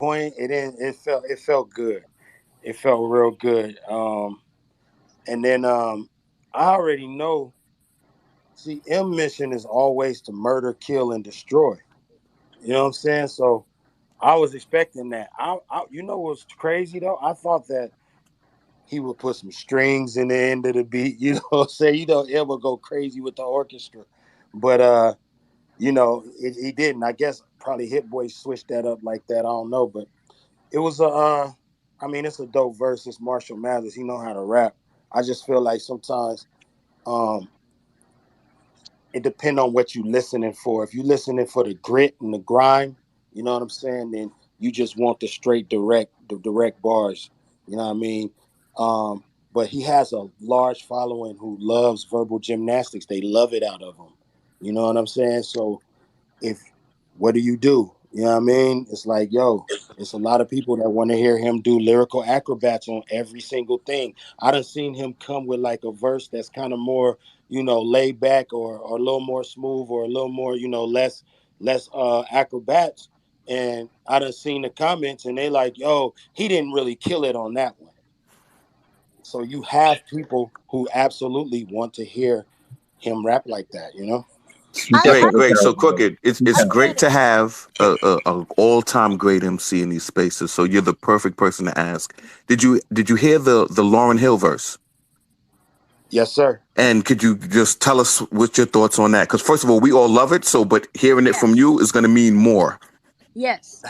point. It didn't. It felt good. It felt real good. And then I already know. See, M mission is always to murder, kill, and destroy. You know what I'm saying? So I was expecting that. You know what's crazy though? I thought that he would put some strings in the end of the beat. You know what I'm saying? You don't ever go crazy with the orchestra, but he didn't. I guess probably Hit Boy switched that up like that. I don't know, but it was I mean, it's a dope verse. It's Marshall Mathers. He know how to rap. I just feel like sometimes um, it depends on what you listening for. If you listening for the grit and the grind, you know what I'm saying, then you just want the straight direct bars. You know what I mean? Um, but he has a large following who loves verbal gymnastics. They love it out of him. You know what I'm saying? So if what do? You know what I mean? It's like, yo, it's a lot of people that want to hear him do lyrical acrobats on every single thing. I done seen him come with like a verse that's kind of more, laid back or a little more smooth or a little more, less acrobats. And I done seen the comments and they like, yo, he didn't really kill it on that one. So you have people who absolutely want to hear him rap like that, you know? You Great, definitely great. got So to do Crooked, it's that. great to have a all time great MC in these spaces. So you're the perfect person to ask. Did you hear the Lauren Hill verse? Yes, sir. And could you just tell us what's your thoughts on that? Because first of all, we all love it. So, but hearing it from Yes. you is going to mean more. Yes.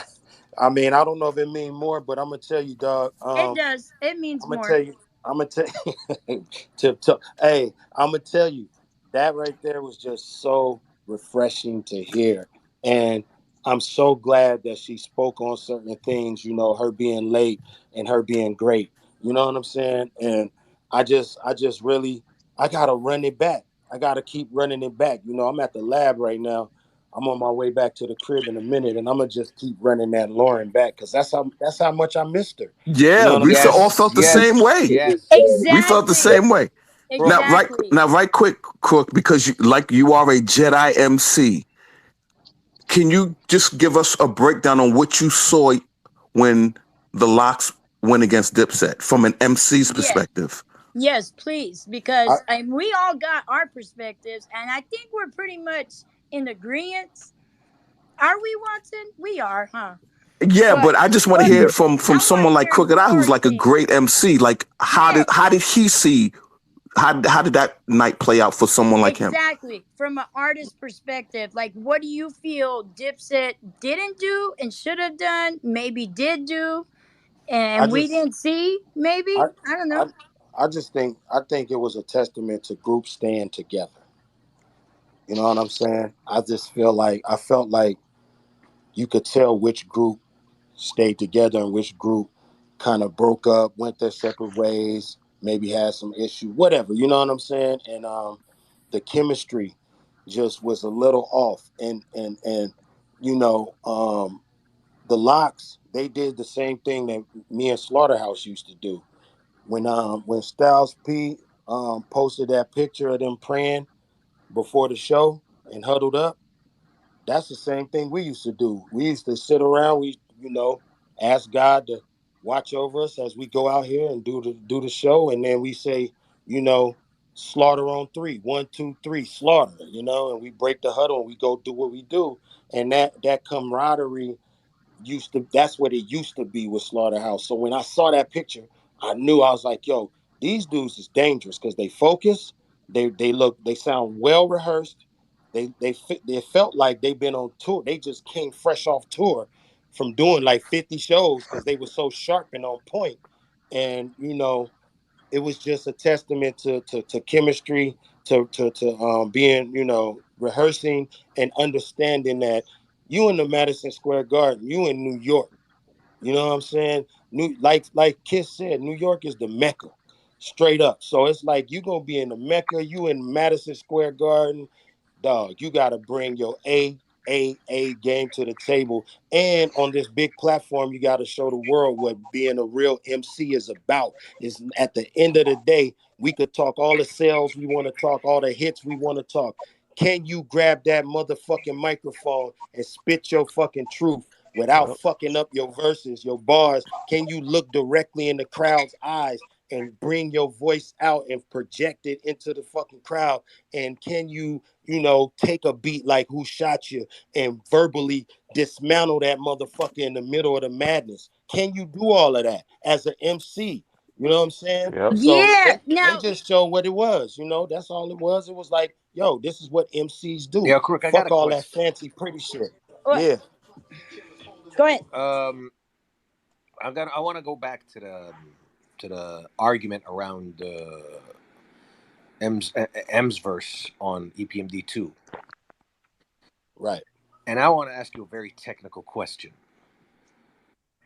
I mean, I don't know if it means more, but I'm gonna tell you, dog. It does. It means I'm gonna more. tell you. I'm gonna tell you. Hey, I'm gonna tell you that right there was just so refreshing to hear, and I'm so glad that she spoke on certain things. You know, her being late and her being great. You know what I'm saying? And I just really, I gotta run it back. I gotta keep running it back. You know, I'm at the lab right now. I'm on my way back to the crib in a minute, and I'm gonna just keep running that Lauren back because that's how much I missed her. You know Yeah, what I'm we saying? all Yes, felt the same yes, way. yes. We felt the Exactly. same way. Bro, Exactly. Now, right quick, Crook, because you are a Jedi MC. Can you just give us a breakdown on what you saw when the Locks went against Dipset from an MC's Yes. perspective? Yes, please, I, because we all got our perspectives, and I think we're pretty much in agreement. Are we, Watson? We are, huh? Yeah, But but I just want to what hear it Yeah. from I want someone to like hear Crooked Eye, who's your like a take. great MC. Like, how Yes, did he see how did that night play out for someone like him? exactly. From an artist perspective, like, what do you feel Dipset didn't do and should have done? Maybe did do, I and we just, didn't see. Maybe I, I don't I, know. I think it was a testament to groups staying together. You know what I'm saying? I felt like you could tell which group stayed together and which group kind of broke up, went their separate ways, maybe had some issue, whatever. You know what I'm saying? And the chemistry just was a little off. And you know, the Locks, they did the same thing that me and Slaughterhouse used to do. When Styles P posted that picture of them praying before the show and huddled up, that's the same thing we used to do. We used to sit around, ask God to watch over us as we go out here and do the show, and then we say, you know, slaughter on three, 1, 2, 3, slaughter, and we break the huddle and we go do what we do. And that camaraderie that's what it used to be with Slaughterhouse. So when I saw that picture, I knew. I was like, yo, these dudes is dangerous because they focus, they sound well rehearsed. They felt like they've been on tour. They just came fresh off tour from doing like 50 shows because they were so sharp and on point. And it was just a testament to chemistry, to being, rehearsing and understanding that you in the Madison Square Garden, you in New York. You know what I'm saying? Like Kiss said, New York is the Mecca, straight up. So it's like you gonna be in the Mecca, you in Madison Square Garden, dog. You gotta bring your A game to the table, and on this big platform, you gotta show the world what being a real MC is about. Is at the end of the day, we could talk all the sales we want to talk, all the hits we want to talk. Can you grab that motherfucking microphone and spit your fucking truth without Yep. fucking up your verses, your bars? Can you look directly in the crowd's eyes and bring your voice out and project it into the fucking crowd? And can you, take a beat like Who Shot You and verbally dismantle that motherfucker in the middle of the madness? Can you do all of that as an MC? You know what I'm saying? Yep. So Yeah. they Now, just show what it was. That's all it was. It was like, yo, this is what MCs do. Yeah, Crook, I got a Fuck all that question. fancy pretty shit. what? Yeah. Go ahead. I want to go back to the argument around M's verse on EPMD 2. Right. And I want to ask you a very technical question.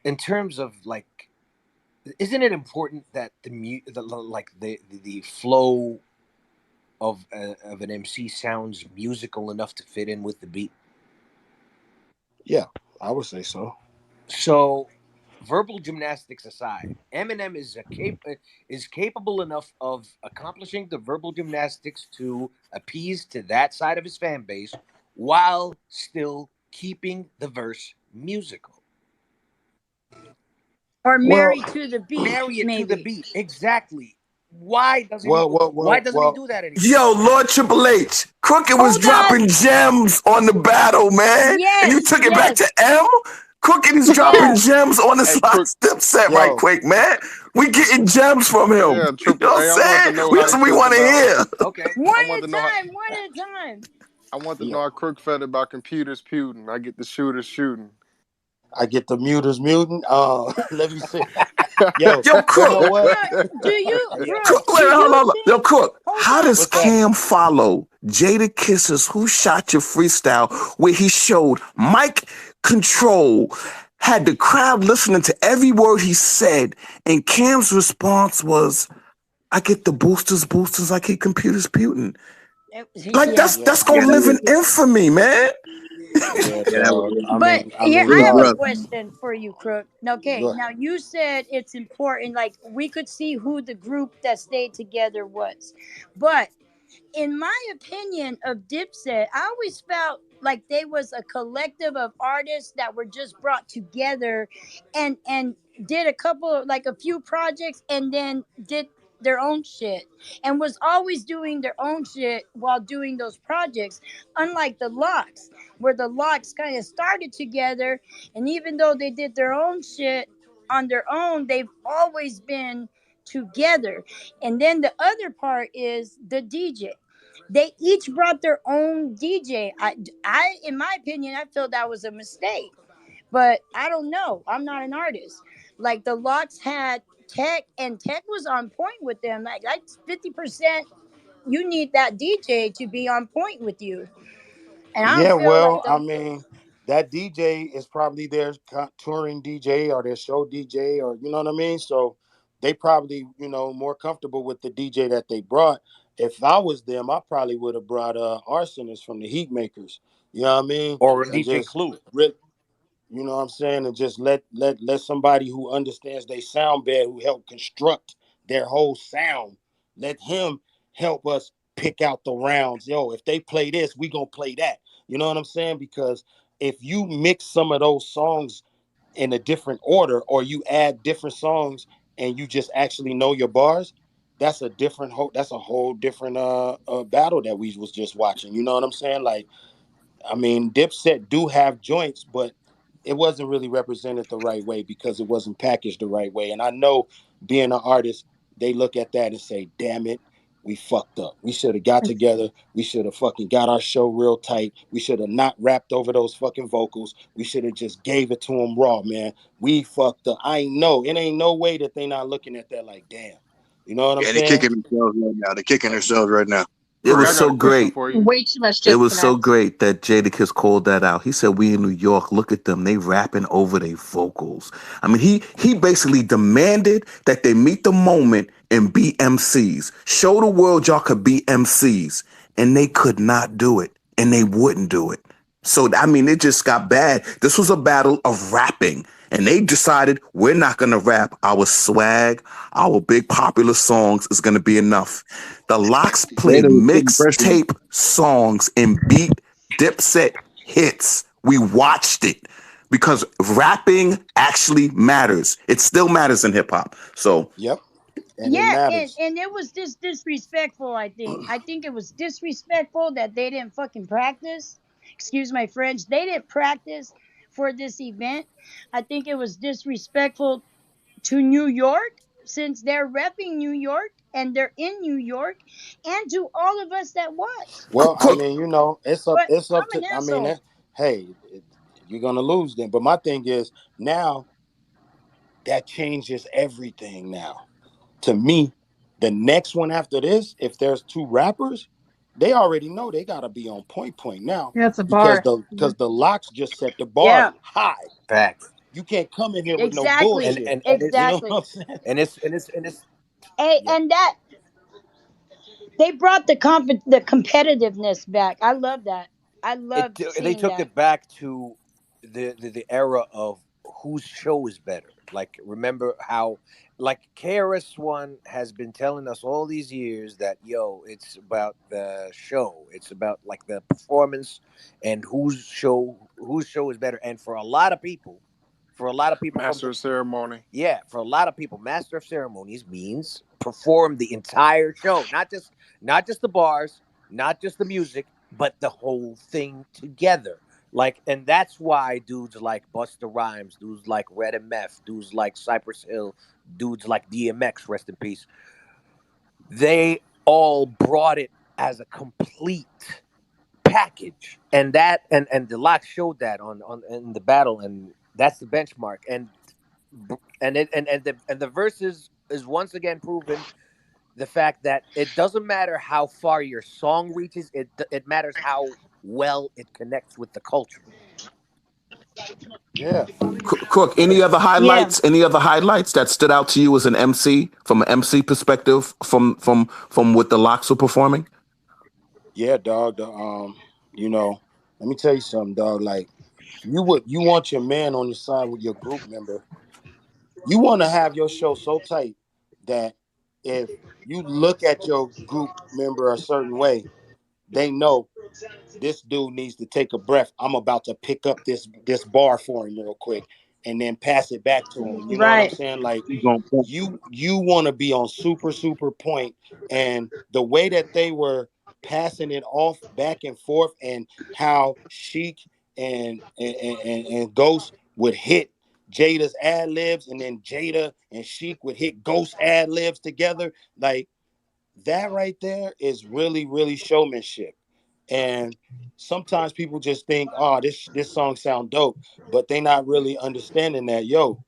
In terms of like, isn't it important that the flow of an MC sounds musical enough to fit in with the beat? Yeah, I would say so. So, verbal gymnastics aside, Eminem is capable enough of accomplishing the verbal gymnastics to appease to that side of his fan base while still keeping the verse musical. Or married to the beat. Marry it maybe. to the beat. Exactly. Why doesn't Well, he do that anymore? Yo, Lord Triple H, Crooked was Hold dropping on. gems on the battle, man. Yes, And you took it back yes. to M? Crooked is dropping Yes. gems on this Hey, last Dipset Yo. right quick, man. We getting gems from him. Yeah, You Triple know A, what I I'm want to saying? know That's how what we he want to felt hear. about. Okay. One I at want a to know how- time. One at a time. I want to Yeah. know how Crook felt about computers puting. I get the shooters shooting. I get the muters muting. Let me see. Yo, Yo, Crook. you know what? Do you, Yeah. Crook, do wait, you hold on. think- Yo, Crook, Hold how on. does What's that? Cam follow Jada Kiss's Who Shot Your freestyle where he showed mic control, had the crowd listening to every word he said, and Cam's response was, I get the boosters, I get computers puting. Like, Yeah. that's gonna live in infamy, man. Yeah, dog. But I here, mean, I have dog. a question for you, Crook. Okay, Go ahead. now you said it's important, like we could see who the group that stayed together was. But in my opinion of Dipset, I always felt like they was a collective of artists that were just brought together and did a few projects and then did their own shit and was always doing their own shit while doing those projects, unlike the Locks, where the Locks kind of started together, and even though they did their own shit on their own, they've always been together. And then the other part is the DJ. They each brought their own DJ. In my opinion, I feel that was a mistake. But I don't know. I'm not an artist. Like the Locks had Tech, and Tech was on point with them. Like 50%, you need that DJ to be on point with you. And I Yeah, don't feel well, like I mean, that DJ is probably their touring DJ or their show DJ, or you know what I mean. So they probably, more comfortable with the DJ that they brought. If I was them, I probably would have brought Arsonist from the Heatmakers. You know what I mean? Or And DJ just Clue. you know what I'm saying, and just let somebody who understands they sound bad, who helped construct their whole sound, let him help us pick out the rounds. Yo, if they play this, we gonna play that. You know what I'm saying? Because if you mix some of those songs in a different order, or you add different songs and you just actually know your bars, that's a whole different battle that we was just watching. You know what I'm saying? Like, I mean, Dipset do have joints, but it wasn't really represented the right way because it wasn't packaged the right way. And I know, being an artist, they look at that and say, damn it, we fucked up. We should have got together. We should have fucking got our show real tight. We should have not rapped over those fucking vocals. We should have just gave it to them raw, man. We fucked up. I know. It ain't no way that they not looking at that like, damn. You know what I'm Yeah, saying? they're kicking themselves right now. They're kicking themselves right now. It Crook, was I got so a question great. for you. Way too much It was so disconnect. great that Jadakiss called that out. He said, we in New York, look at them. They rapping over their vocals. I mean, he basically demanded that they meet the moment and be MCs. Show the world y'all could be MCs. And they could not do it. And they wouldn't do it. So, I mean, it just got bad. This was a battle of rapping. And they decided, we're not going to rap. Our swag, our big popular songs is going to be enough. The Locks played Jada was putting pressure on mixtape songs and beat Dipset hits. We watched it. because rapping actually matters. It still matters in hip hop. So Yep. And it Yeah, matters. and it was just disrespectful. I think it was disrespectful that they didn't fucking practice. Excuse my French. They didn't practice for this event. I think it was disrespectful to New York, since they're repping New York and they're in New York, and to all of us that watched. Well, I Cook, mean, you know, it's up. But It's I'm up to. an I mean, asshole. hey, you're gonna lose then. But my thing is now that changes everything. Now, to me, the next one after this, if there's two rappers, they already know they gotta be on point now Yeah, it's a because bar. the locks just set the bar Yeah, high. Facts. You can't come in here with no exactly, bullshit. And it's You know what exactly. I'm saying? and it's yeah. And that they brought the competitiveness back. I love that. I love They seeing took that. it back to the era of whose show is better. Like, remember how, like, KRS One has been telling us all these years that, yo, it's about the show, it's about like the performance, and whose show is better. And for a lot of people from Master the, of ceremony. yeah, for a lot of people, master of ceremonies means perform the entire show, not just the bars, not just the music, but the whole thing together. Like, and that's why dudes like Busta Rhymes, dudes like Red and Meth, dudes like Cypress Hill, dudes like DMX, rest in peace, they all brought it as a complete package. And the Lock showed that on in the battle, and that's the benchmark. And the verses is once again proven the fact that it doesn't matter how far your song reaches, it matters how well it connects with the culture. Yeah. Cook. Any other Yeah. highlights? Any other highlights that stood out to you as an MC from an MC perspective from what the Locks were performing? Yeah, dog. You know, let me tell you something, dog. Like you want your man on your side with your group member. You want to have your show so tight that if you look at your group member a certain way, they know this dude needs to take a breath. I'm about to pick up this bar for him real quick and then pass it back to him. You know what I'm Right. saying? Like You gonna point. you want to be on super point, and the way that they were passing it off back and forth, and how Sheik and Ghost would hit Jada's ad libs, and then Jada and Sheik would hit Ghost ad libs together, like that right there is really showmanship. And sometimes people just think, oh, this song sound dope, but they not really understanding that, yo,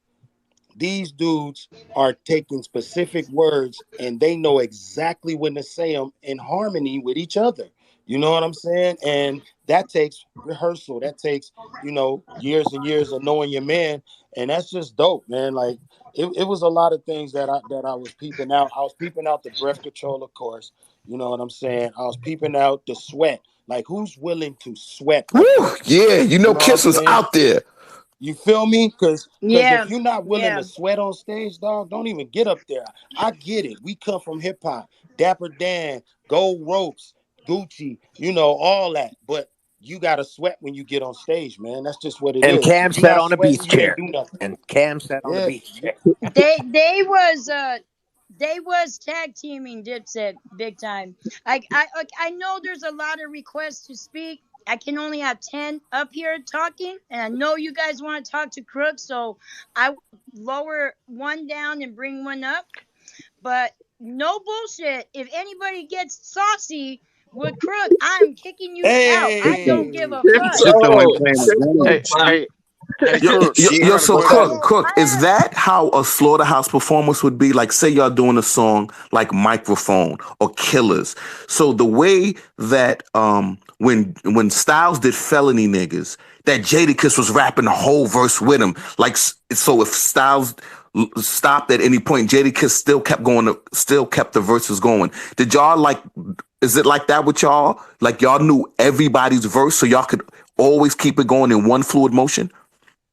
these dudes are taking specific words and they know exactly when to say them in harmony with each other. You know what I'm saying? And that takes rehearsal. That takes, years and years of knowing your man. And that's just dope, man. Like it was a lot of things that I was peeping out. I was peeping out the breath control, of course. You know what I'm saying? I was peeping out the sweat. Like who's willing to sweat like Woo! that? Yeah, You know what I'm Kiss was saying? out there. You feel me? Cause if Yeah. you're not willing Yeah. to sweat on stage, dog, don't even get up there. I get it. We come from hip hop, Dapper Dan, Gold Ropes, Gucci, all that. But you gotta sweat when you get on stage, man. That's just what it And is. Cam You're sat not on a sweating, beach you ain't chair. do nothing. And Cam sat on a Yeah. beach chair. They was tag teaming Dipset big time. I know there's a lot of requests to speak. I can only have 10 up here talking, and I know you guys want to talk to Crook, so I will lower one down and bring one up. But no bullshit. If anybody gets saucy with Crook, I'm kicking you out. I don't give Hey. a fuck. Crypto ain't Oh, playing the hey, game. hey, Yo, Crook. yo, Shit. I yo, got a so I question. Cook, is have that how a slaughterhouse performance would be? Like, say y'all doing a song like Microphone or Killers. So the way that when Styles did Felony Niggas, that Jadakiss was rapping the whole verse with him. Like, so if Styles stopped at any point, Jadakiss still kept the verses going. Did y'all like? Is it like that with y'all? Like y'all knew everybody's verse, so y'all could always keep it going in one fluid motion?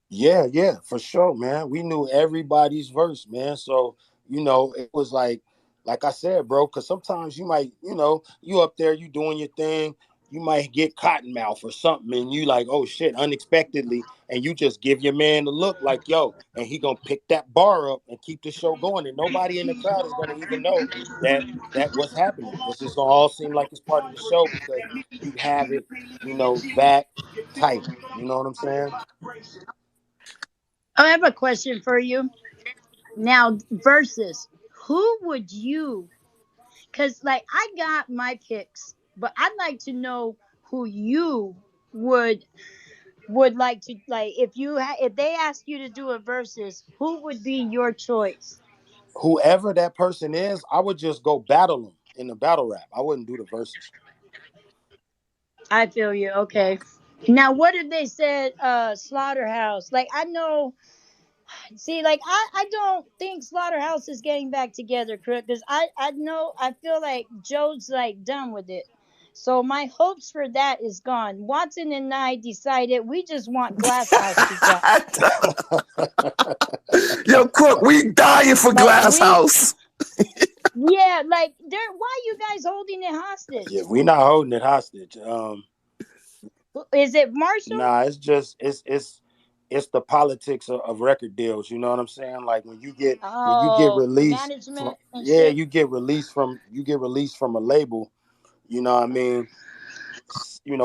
Yeah, for sure, man. We knew everybody's verse, man. So, it was like I said, bro, because sometimes you might, you up there, you doing your thing, you might get cottonmouth or something, and you like, oh shit, unexpectedly, and you just give your man a look like, yo, and he gonna pick that bar up and keep the show going, and nobody in the crowd is gonna even know that what's happening. It's just gonna all seem like it's part of the show because you have it, that tight. You know what I'm saying? I have a question for you. Now, versus, who would you? Because like I got my picks, but I'd like to know who you would like to like if they asked you to do a versus, who would be your choice? Whoever that person is, I would just go battle them in the battle rap. I wouldn't do the verses. I feel you. Okay. Now, what if they said Slaughterhouse? Like I know. See, like I don't think Slaughterhouse is getting back together, because I know I feel like Joe's like done with it. So my hopes for that is gone. Watson and I decided we just want Glass House to drop. Yo, Crook, we dying for Like, Glass House. Yeah, like why you guys holding it hostage? Yeah, we're not holding it hostage. Is it Marshall? Nah, it's just it's the politics of record deals. You know what I'm saying? Like when you get released, management and yeah, shit. you get released from a label. You know what I mean?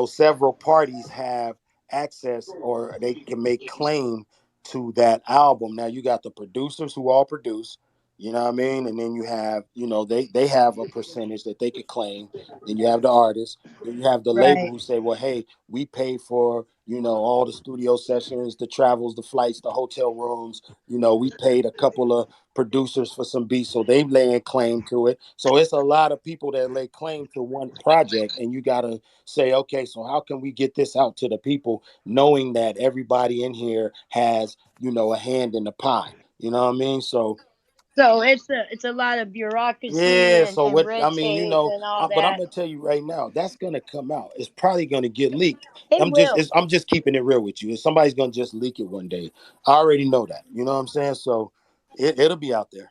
Several parties have access or they can make claim to that album. Now you got the producers who all produce, you know what I mean? And then you have, they have a percentage that they could claim. Then you have the artists. Then you have the label who say, well, hey, we pay for, all the studio sessions, the travels, the flights, the hotel rooms. We paid a couple of producers for some beats, so they laying claim to it. So it's a lot of people that lay claim to one project, and you got to say, okay, so how can we get this out to the people, knowing that everybody in here has, a hand in the pie? You know what I mean? So it's a lot of bureaucracy and red tape and all that. But I'm gonna tell you right now, that's gonna come out. It's probably gonna get leaked. It will. I'm just keeping it real with you. Somebody's gonna just leak it one day. I already know that. You know what I'm saying? So it'll be out there.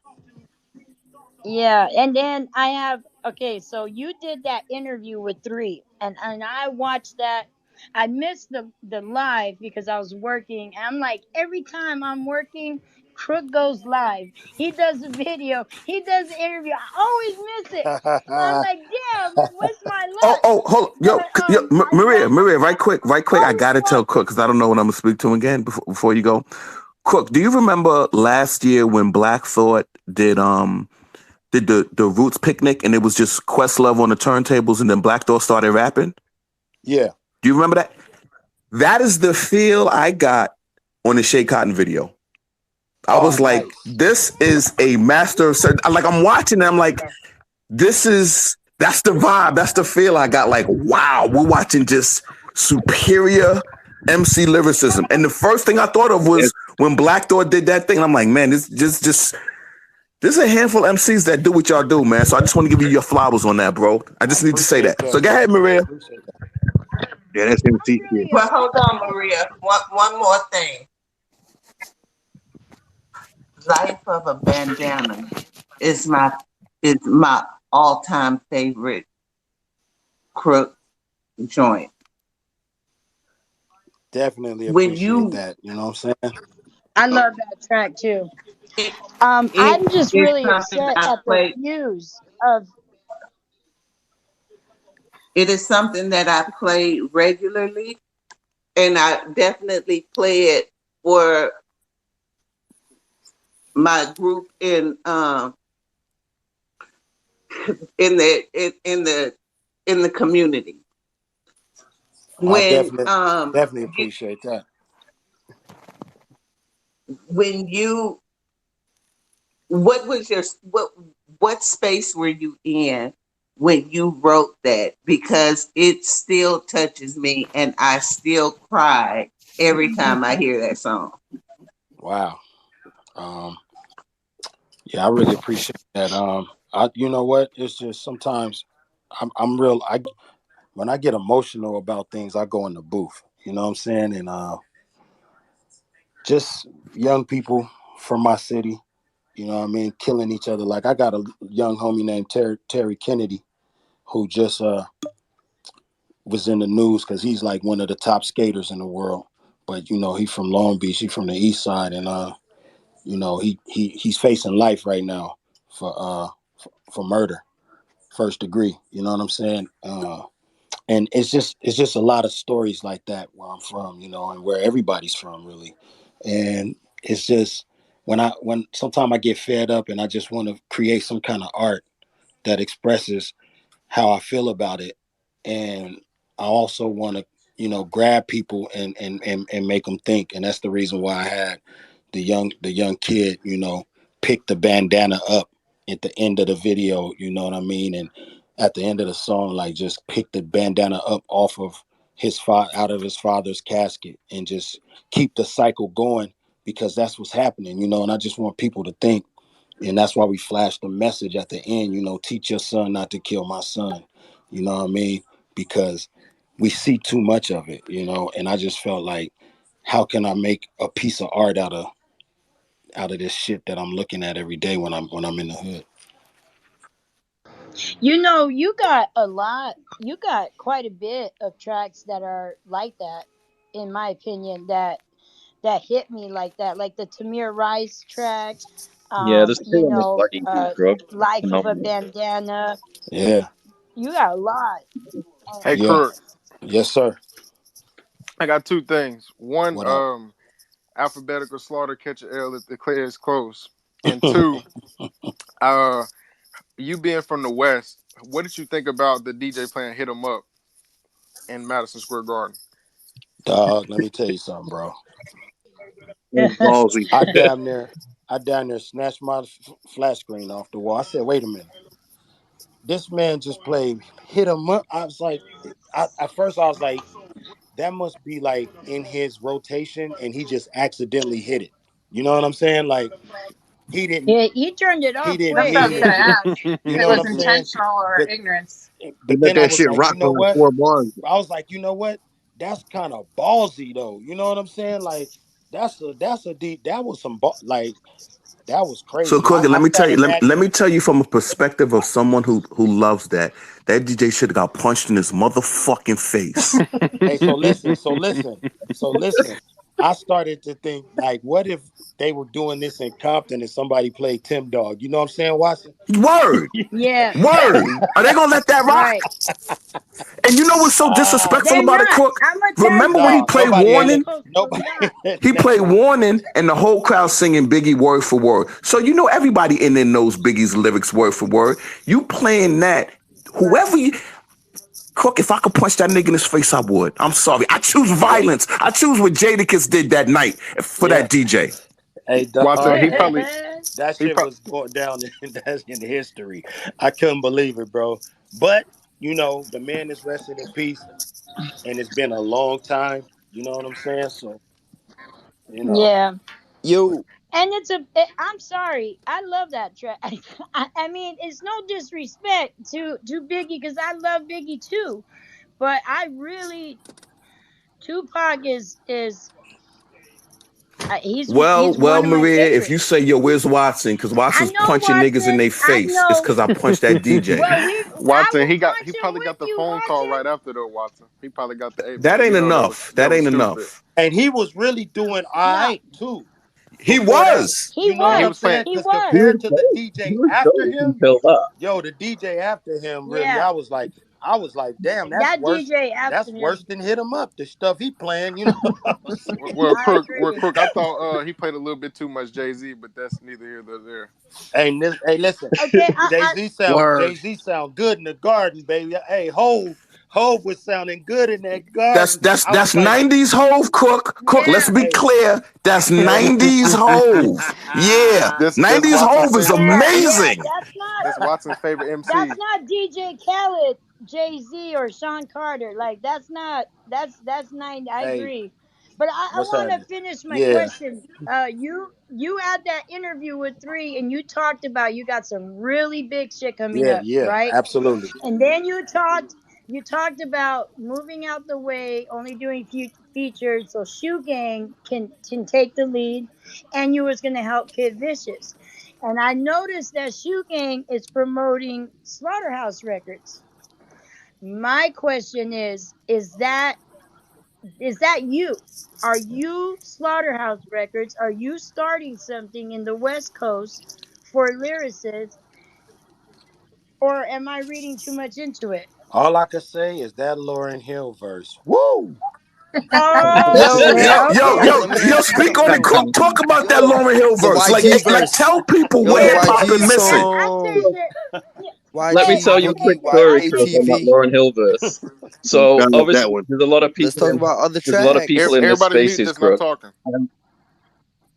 Yeah, and then I have so you did that interview with Three, and I watched that. I missed the live because I was working. I'm like, every time I'm working, Crook goes live. He does a video. He does the interview. I always miss it. I'm like, damn, what's my luck? Hold, Maria, right quick. I gotta tell Crook because I don't know when I'm gonna speak to him again before you go. Crook, do you remember last year when Black Thought did the Roots picnic and it was just Questlove on the turntables and then Black Thought started rapping? Yeah. Do you remember that? That is the feel I got on the Shea Cotton video. I was like, nice. This is a master of like I'm watching it, I'm like, that's the vibe, that's the feel I got. Like, wow, we're watching just superior MC lyricism. And the first thing I thought of was when Black Thought did that thing. I'm like, man, this there's a handful of MCs that do what y'all do, man. So I just want to give you your flowers on that, bro. I just need to say that. So go ahead, Maria. Yeah, that's MC shit. Well, hold on, Maria. One more thing. Life of a Bandana is my all-time favorite Crook joint. Definitely appreciate that. You know what I'm saying? I love that track too. I'm just really upset at the views of. It is something that I play regularly, and I definitely play it for my group in the community. I definitely appreciate that. When you, what space were you in when you wrote that? Because it still touches me and I still cry every time I hear that song. Wow. Yeah, I really appreciate that. You know what? It's just sometimes I'm real. When I get emotional about things, I go in the booth. You know what I'm saying? And just young people from my city, you know what I mean, killing each other. Like I got a young homie named Terry Kennedy, who just was in the news because he's like one of the top skaters in the world. But he's from Long Beach. He's from the East Side, and he's facing life right now for murder, first degree. You know what I'm saying? And it's just a lot of stories like that where I'm from, and where everybody's from, really. And it's just when sometimes I get fed up and I just want to create some kind of art that expresses how I feel about it. And I also want to, grab people and make them think. And that's the reason why I had the young kid, pick the bandana up at the end of the video, you know what I mean? And at the end of the song, like just pick the bandana up off of out of his father's casket and just keep the cycle going because that's what's happening, and I just want people to think. And that's why we flashed the message at the end, teach your son not to kill my son. You know what I mean? Because we see too much of it, and I just felt like, how can I make a piece of art out of this shit that I'm looking at every day when I'm in the hood? You got quite a bit of tracks that are like that, in my opinion, that hit me like that, like the Tamir Rice track, Yeah, the skill on this fucking beat, bro. Life of a Phenomenal. Bandana. Yeah. You got a lot. Hey, Yeah. Crook, Yes, sir. I got two things. One, What up? alphabetical slaughter, catch a L if the clear is close. And two, uh, you being from the West, what did you think about the DJ playing "Hit 'Em Up" in Madison Square Garden? Dog, let me tell you something, bro. That's ballsy. I damn near snatched my flat screen off the wall. I said, wait a minute. This man just played Hit 'Em Up. I was like, at first I was like, that must be like in his rotation and he just accidentally hit it. You know what I'm saying? Like he didn't Yeah, he turned it he off didn't That's quick. what I he was gonna didn't ask. you If it know what was I'm saying? intentional or But ignorance. He but let then I that was shit like, rock you for know like what? 4 bars. I was like, you know what? That's kind of ballsy though. You know what I'm saying? Like that's a deep, that was like that was So, crazy. I, Quiggy, I let me tell started you. Let imagining. me tell you from a perspective of someone who loves that. That DJ should have got punched in his motherfucking face. Hey, so listen. I started to think like, what if they were doing this in Compton and somebody played Tim Dog? You know what I'm saying, Watson? Word, Yeah, word. Are they gonna let that rock? right. And you know what's so Ah, disrespectful They're about it, not. Crook? I'm gonna tell Remember you when he that. no, played They're nobody ain't not let Warning? supposed to do nobody that. He let played rock. Warning, and the whole crowd singing Biggie word for word. So you know everybody in there knows Biggie's lyrics word for word. You playing that, whoever you. Crook, if I could punch that nigga in his face, I would. I'm sorry. I choose Yeah, violence. I choose what Jadakiss did that night for yeah. that DJ. Hey, Watson, he hey, probably that he shit probably was going down that's in history. I couldn't believe it, bro. But the man is resting in peace, and it's been a long time. You know what I'm saying? So, you know, Yeah. Yo, And I'm sorry. I love that track. I mean, it's no disrespect to Biggie because I love Biggie too. But I really, Tupac is Well, he's one of my Maria, if you favorites. say yo, where's Watson? Because I Watson's know punching niggas in Watson. their I face. It's know. because I punched that DJ. Well, I Watson, will he punch him probably with got the you, phone call Watson. right after though. Watson, he probably got the That amen. ain't enough. That That was ain't stupid. enough. and he was really doing all No, right too He before that. was. he You know Yeah, what he I'm was was. playing. saying? He Because He was. was compared to the dope. He DJ was after dope him, until that. yo, the DJ after him, really, Yeah, I was like, damn, that's that worse. DJ after That's worse him. than Hit 'Em Up. The stuff he playing, I was like, Well, I Crook. agree. I thought he played a little bit too much Jay Z, but that's neither here nor there. hey, listen, Okay, Jay Z sound word. Jay Z sound good in the garden, baby. Hey, Hove was sounding good in that That's garden. that's I was that's like, 90s Hove, Crook. Crook, let's yeah, be hey, clear. That's hey. 90s Hove. Yeah. That's 90s Watson's Hove is favorite. yeah. amazing. That's Watson's favorite That's MC. not DJ Khaled, Jay Z, or Sean Carter. Like that's not. That's nine. I Hey, agree. But I what's want to happening? finish my Yeah, question. You had that interview with Three, and you talked about you got some really big shit coming yeah, up, yeah, right? absolutely. And then you talked about moving out the way, only doing features, so Shoe Gang can take the lead, and you was gonna help Kid Vicious. And I noticed that Shoe Gang is promoting Slaughterhouse Records. My question is that you? Are you Slaughterhouse Records? Are you starting something in the West Coast for lyricists, or am I reading too much into it? All I can say is that Lauryn Hill verse. Woo! Oh, Yo, okay, Yo, yo, okay. yo, let me yo, ask you speak something on it. too. Talk about that Yo, Lauryn Hill the verse. YG verse. Tell people Yo, what the hip hop YG been missing. I song. changed it. Yeah. Let me Hey, YG tell I you a Boogie, quick changed it. story, I Chris, changed on it. that YATV. Lauren Hill verse. So Found that obviously, one. there's a lot of Let's people talk in about other there's a lot of tracks. people in this Everybody mute spaces, that's not Chris. talking.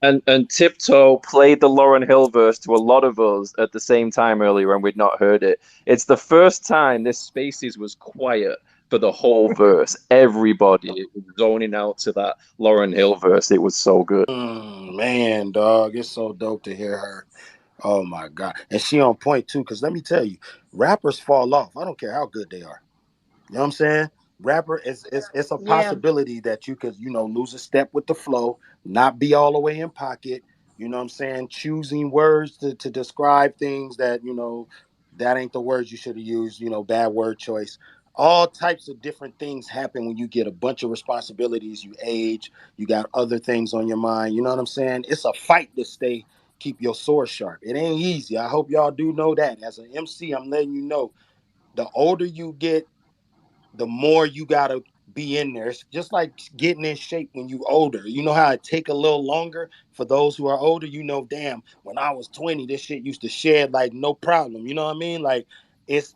And Tiptoe played the Lauren Hill verse to a lot of us at the same time earlier, and we'd not heard it. It's the first time this spaces was quiet for the whole verse. Everybody was zoning out to that Lauren Hill verse. It was so good. Man, dog, it's so dope to hear her. Oh my God. And she on point too, because let me tell you, rappers fall off. I don't care how good they are. You know what I'm saying? Rapper, it's a Yeah. possibility that you could, lose a step with the flow, not be all the way in pocket. You know what I'm saying? Choosing words to describe things that, that ain't the words you should have used, bad word choice. All types of different things happen when you get a bunch of responsibilities, you age, you got other things on your mind. You know what I'm saying? It's a fight to keep your sword sharp. It ain't easy. I hope y'all do know that. As an MC, I'm letting you know, the older you get, the more you gotta be in there. It's just like getting in shape when you older. You know how it take a little longer for those who are older. Damn, when I was 20, this shit used to shed like no problem. You know what I mean? Like it's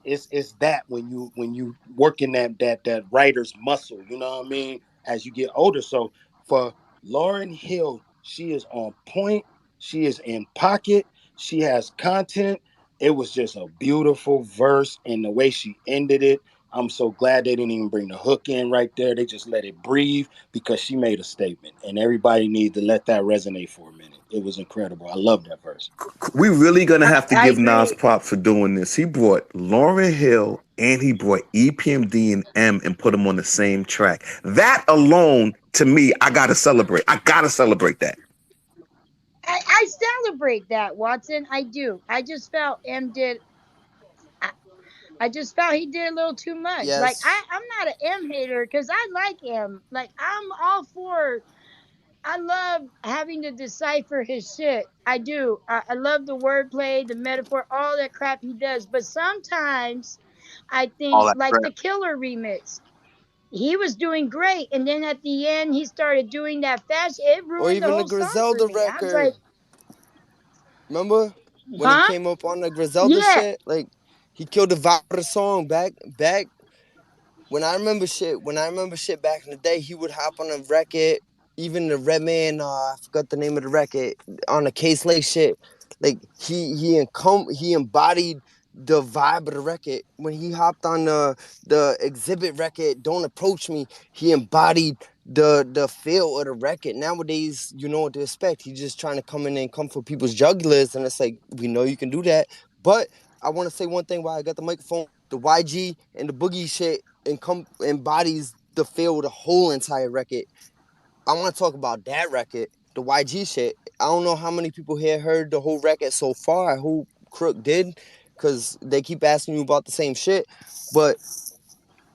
that when you working that writer's muscle. You know what I mean? As you get older. So for Lauryn Hill, she is on point. She is in pocket. She has content. It was just a beautiful verse, and the way she ended it, I'm so glad they didn't even bring the hook in right there. They just let it breathe because she made a statement, and everybody needs to let that resonate for a minute. It was incredible. I love that verse. We really gonna have to I give Nas agree. props for doing this. He brought Lauryn Hill and he brought EPMD and M and put them on the same track. That alone, to me, I gotta celebrate. I gotta celebrate that. I celebrate that, Watson. I do. I just felt M did. I, I just felt he did a little too much. Like Yes. I'm not an M hater because I like M. Like I'm all for. I love having to decipher his shit. I do. I love the wordplay, the metaphor, all that crap he does. But sometimes I All think, that like crap. the Killer remix, he was doing great, and then at the end he started doing that fashion. It Or ruined the even the whole song for Griselda me. I was like, record. Remember when he huh? came up on the Griselda Yeah. shit? Like he killed the vibe of the song back when I remember shit back in the day, he would hop on a record, even the Redman, I forgot the name of the record, on the Case Lake shit. Like he embodied the vibe of the record. When he hopped on the Exhibit record, Don't Approach Me, he embodied the feel of the record. Nowadays, you know what to expect. He's just trying to come in and come for people's jugulars, and it's like, we know you can do that. But I want to say one thing while I got the microphone. The YG and the Boogie shit embodies the feel of the whole entire record. I want to talk about that record, the YG shit. I don't know how many people here heard the whole record so far. I hope Crook did, because they keep asking you about the same shit. But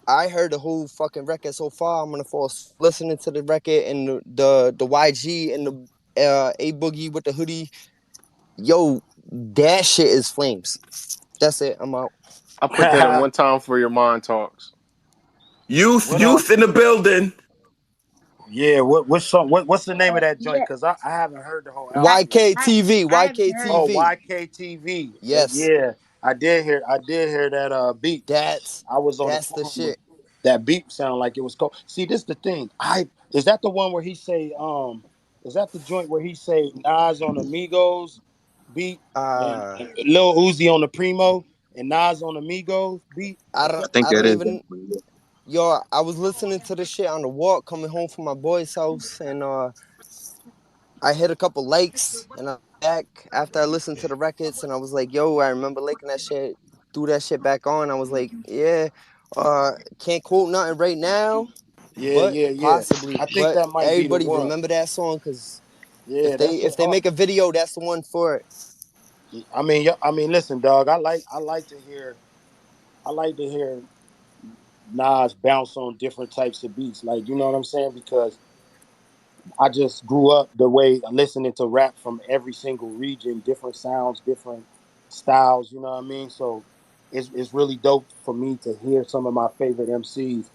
I heard the whole fucking record so far. I'm gonna fall listening to the record and the YG and the A Boogie with the hoodie. Yo, that shit is flames. That's it. I'm out. I put that in one time for your mind talks. Youth, what youth in the building. Yeah, what's song? What's the name of that joint? Yeah. Because I haven't heard the whole album yet. YKTV, I haven't heard Oh, it. YKTV. YKTV. Yes, Yeah, I did hear that beat. that's I was on the that's the phone with shit. that beat sound like it was cold. See, this the thing. I Is that the one where he say is that the joint where he say Nas on Amigos beat Uh, and Lil Uzi on the Primo and Nas on Amigos beat? I Is don't that I think I that don't is even that. yo. I was listening to this shit on the walk coming home from my boy's house, and I hit a couple likes, and I back after I listened to the records, and I was like, yo, I remember liking that shit. Threw that shit back on. I was like, yeah, can't quote nothing right now, Yeah, but yeah, yeah. possibly. I think But that might be the everybody one. remember that song, because if Yeah, they that shit. if they make a video, that's the one for it. I mean, listen, dog. I like to hear Nas bounce on different types of beats. Like, you know what I'm saying? Because I just grew up the way listening to rap from every single region, different sounds, different styles. You know what I mean? So it's really dope for me to hear some of my favorite MCs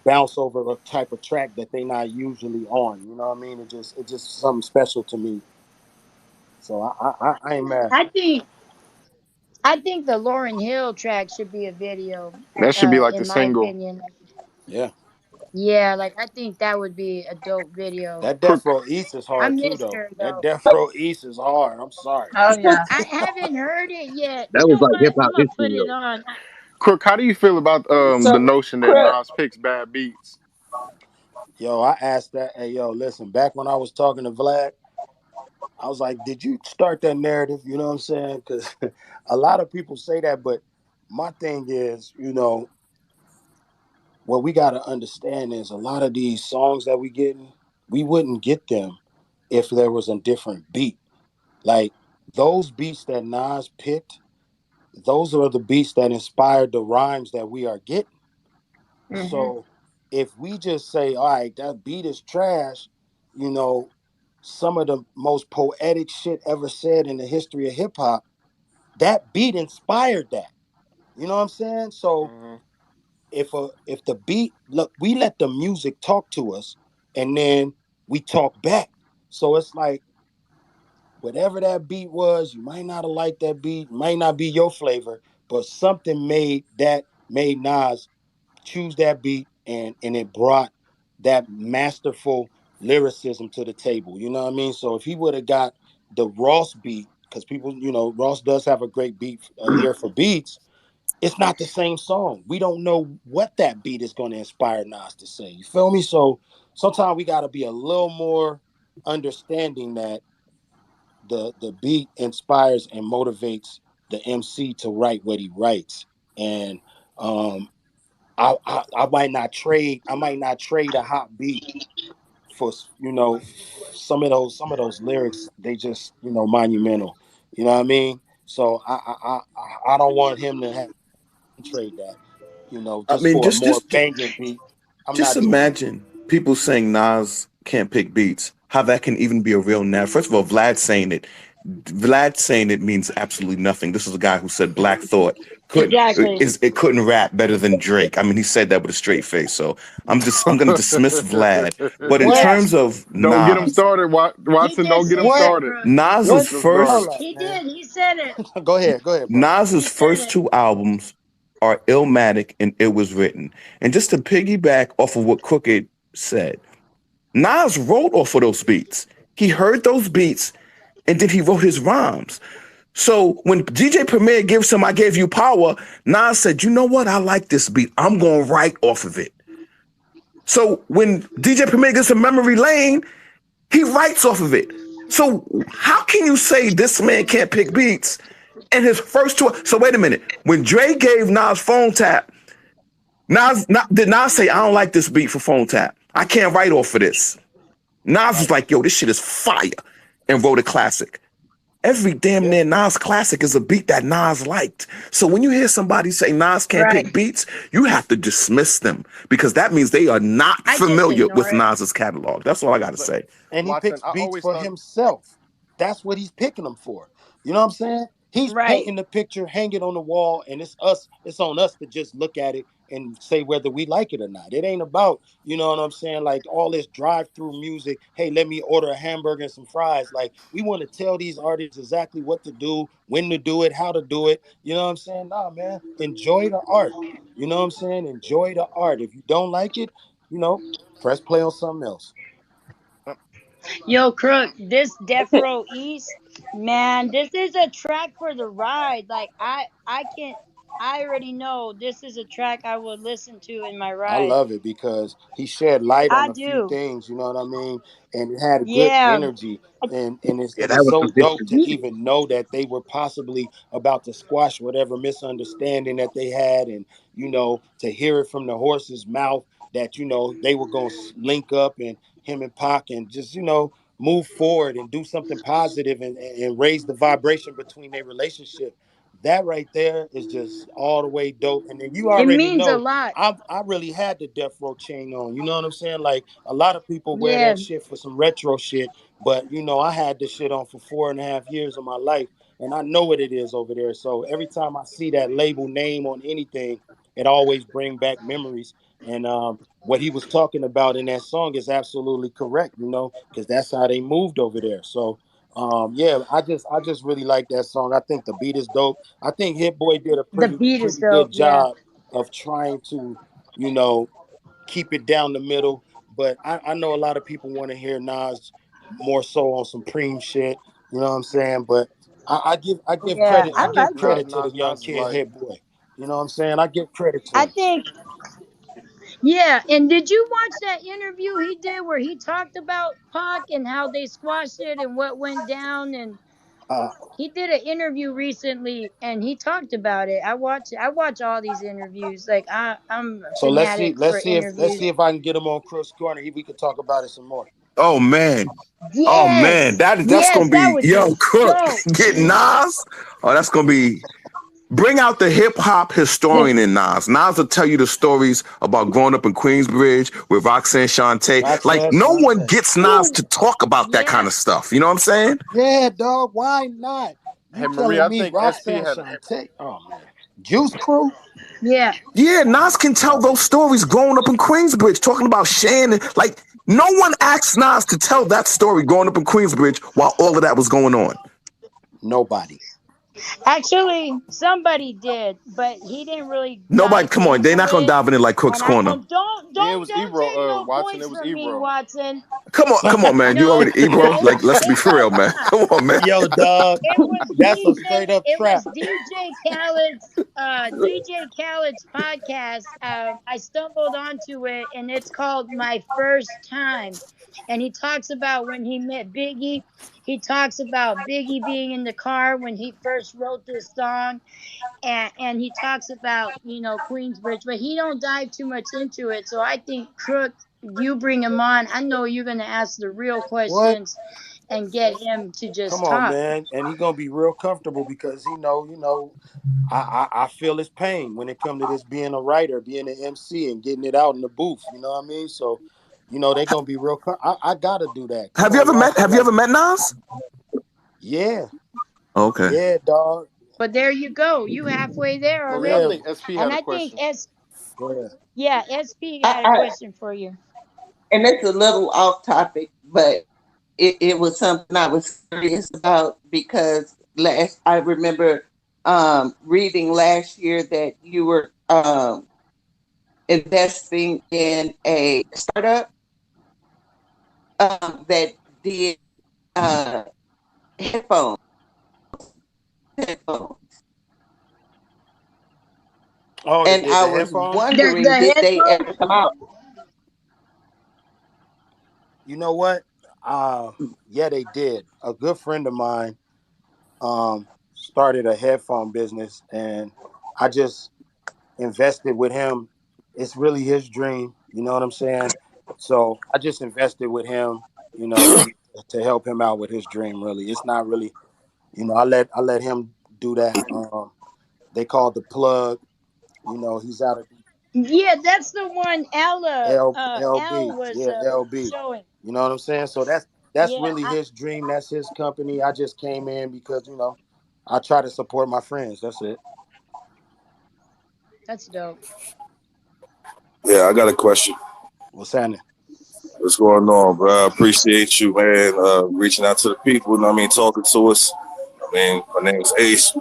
bounce over a type of track that they not usually on. You know what I mean? It just something special to me. So I ain't mad. I think the Lauren Hill track should be a video. That should be like the In my single. opinion. Yeah, Yeah, like I think that would be a dope video. that Quick, Death Row East is I hard too, miss though. her That though. Death Row East is hard. I'm sorry. Oh yeah. I haven't heard it yet. You That was know like hip what? hop I'm gonna put history it though. on. Quick, how do you feel about the So notion that Crook, Nas picks bad beats? Yo, I asked that. Hey, yo, listen. Back when I was talking to Vlad, I was like, "Did you start that narrative?" You know what I'm saying? Because a lot of people say that, but my thing is, what we got to understand is a lot of these songs that we getting, we wouldn't get them if there was a different beat. Like those beats that Nas picked, those are the beats that inspired the rhymes that we are getting. Hmm. So if we just say, all right, that beat is trash, you know, some of the most poetic shit ever said in the history of hip hop, that beat inspired that. You know what I'm saying? So Hmm. if the beat, look, we let the music talk to us and then we talk back. So it's like whatever that beat was, you might not have liked that beat, might not be your flavor, but something made Nas choose that beat and it brought that masterful lyricism to the table. You know what I mean? So if he would have got the Ross beat, because people, Ross does have a great beat ear for beats. It's not the same song. We don't know what that beat is going to inspire Nas to say. You feel me? So sometimes we got to be a little more understanding that the beat inspires and motivates the MC to write what he writes. And um, I might not trade a hot beat for some of those lyrics. They just monumental. You know what I mean? So I don't want him to have to trade that. I Just mean, for a just more just banging beat. I'm just not doing that. imagine people saying Nas can't pick beats. How that can even be a real narrative. First of all, Vlad saying it means absolutely nothing. This is a guy who said Black Thought Exactly. it couldn't rap better than Drake. I mean, he said that with a straight face. So I'm gonna dismiss Vlad. But in What? terms of Don't get him Nas, started, He Watson. did Don't get him say What? that, started. Crook. Nas's What? Don't start. Hold first up, He man. did. He said it. Go ahead, bro. Nas's He said first it. two albums are Illmatic and It Was Written. And just to piggyback off of what Crooked said, Nas wrote off of those beats. He heard those beats and then he wrote his rhymes. So when DJ Premier gives him I Gave You Power, Nas said, you know what? I like this beat. I'm going to write off of it. So when DJ Premier gives him Memory Lane, he writes off of it. So how can you say this man can't pick beats? And his first two. So wait a minute. When Dre gave Nas Phone Tap, did Nas say, I don't like this beat for Phone Tap? I can't write off of this. Nas was like, yo, this shit is fire, and wrote a classic. Every damn Yeah. near Nas classic is a beat that Nas liked. So when you hear somebody say Nas can't Right. pick beats, you have to dismiss them because that means they are not I just familiar ignore with it. Nas's catalog. That's all I got to But say. And he Watson, picks I beats always for thought. himself. That's what he's picking them for. You know what I'm saying? He's Right. painting the picture, hang it on the wall, and it's us. It's on us to just look at it and say whether we like it or not. It ain't about, you know what I'm saying, like all this drive-through music. Hey, let me order a hamburger and some fries. Like we want to tell these artists exactly what to do, when to do it, how to do it. You know what I'm saying? Nah, man. Enjoy the art. You know what I'm saying? Enjoy the art. If you don't like it, press play on something else. Yo, Crook, this Death Row East, man, this is a track for the ride. Like I already know this is a track I will listen to in my I ride. love it because he shed light on I a few do. things, you know what I mean? And it had a good Yeah. energy. And Yeah, it that was was so some dope different to shit. even know that they were possibly about to squash whatever misunderstanding that they had. And, to hear it from the horse's mouth that, they were going to link up and him and Pac and just, move forward and do something positive and raise the vibration between their relationship. that right there is just all the way dope. And then you It already means a know lot. I really had the Death Row chain on. You know what I'm saying? Like a lot of people wear Yeah. that shit for some retro shit, but I had this shit on for 4.5 years of my life, and I know what it is over there. So every time I see that label name on anything, it always bring back memories. And what he was talking about in that song is absolutely correct. Because that's how they moved over there. So yeah, I just really like that song. I think the beat is dope. I think Hit Boy did a The pretty beat is pretty dope. good Yeah. job of trying to, you know, keep it down the middle. But I know a lot of people want to hear Nas more so on some preem shit. You know what I'm saying? But I give Yeah. credit I I give like it. credit to the young Nas is kid like, Hit Boy. You know what I'm saying? I give credit to I him. think. Yeah, and did you watch that interview he did where he talked about Pac and how they squashed it and what went down? And Uh, he did an interview recently and he talked about it. I watch all these interviews. Like I'm a so let's see fanatic let's for see if let's interviews. see if I can get him on Chris Corner. We could talk about it some more. Oh man. Oh man. Yes. That's Yes, gonna that be would be Yo Cook dope. get Nas. Oh, that's gonna be bring out the hip hop His historian in Nas. Nas will tell you the stories about growing up in Queensbridge with Roxanne Shante. Like Roxanne no one Shante. gets Nas Ooh, to talk about that kind yeah. of stuff. You know what I'm saying? Yeah, dog. Why not? hey You Marie, telling I me think SP Roxanne had Shante? Oh man, Juice Crew. Yeah. Yeah, Nas can tell those stories growing up in Queensbridge, talking about Shannon. Like no one asked Nas to tell that story growing up in Queensbridge while all of that was going on. Nobody. Actually, somebody did, but he didn't really Nobody, dive come on, they're into not gonna it. dive in it like Cook's And I Corner. and don't yeah, it don't was don't Ebro. take no Watson, points it was from me, Ebro. Watson. Come on, man. You No, already Ebro. no, Like, let's be it for was real, man. Come on, man. Yo, dog. it was That's a DJ straight up it trap. was DJ Khaled's podcast. I stumbled onto it and it's called My First Time. And he talks about when he met Biggie. He talks about Biggie being in the car when he first wrote this song, and he talks about Queensbridge, but he don't dive too much into it. So I think Crook, you bring him on. I know you're gonna ask the real What? questions and get him to Come just on, talk. man. And he gonna be real comfortable because he know, I feel his pain when it come to this being a writer, being an MC, and getting it out in the booth. You know what I mean? So, they gonna be real. I gotta do that. Come Have you on, ever met? Watson. Have you Like, ever met Nas? yeah, Okay. yeah, dog. But there you go. You halfway there Marie, I Yeah, already. think SP And had a I think question. go ahead. SP I, had a I question for you. and it's a little off topic, but it was something I was curious about because I remember reading last year that you were investing in a startup that did uh, headphones. headphones. Oh, they And did I the was headphones. wondering, The did they headphones? ever come out? You know what? Yeah, they did. A good friend of mine started a headphone business, and I just invested with him. It's really his dream. You know what I'm saying? So I just invested with him. To help him out with his dream. Really, it's not really. I let him do that. They called the plug. He's out of Yeah, that's the one Al LB. was Yeah, LB. showing. You know what I'm saying? So that's Yeah, really his dream. That's his company. I just came in because I try to support my friends. That's it. that's dope. Yeah, I got a question. What's happening? What's going on, bro? I appreciate you, man, reaching out to the people. You know what I mean, talking to us. I mean, my name is Ace.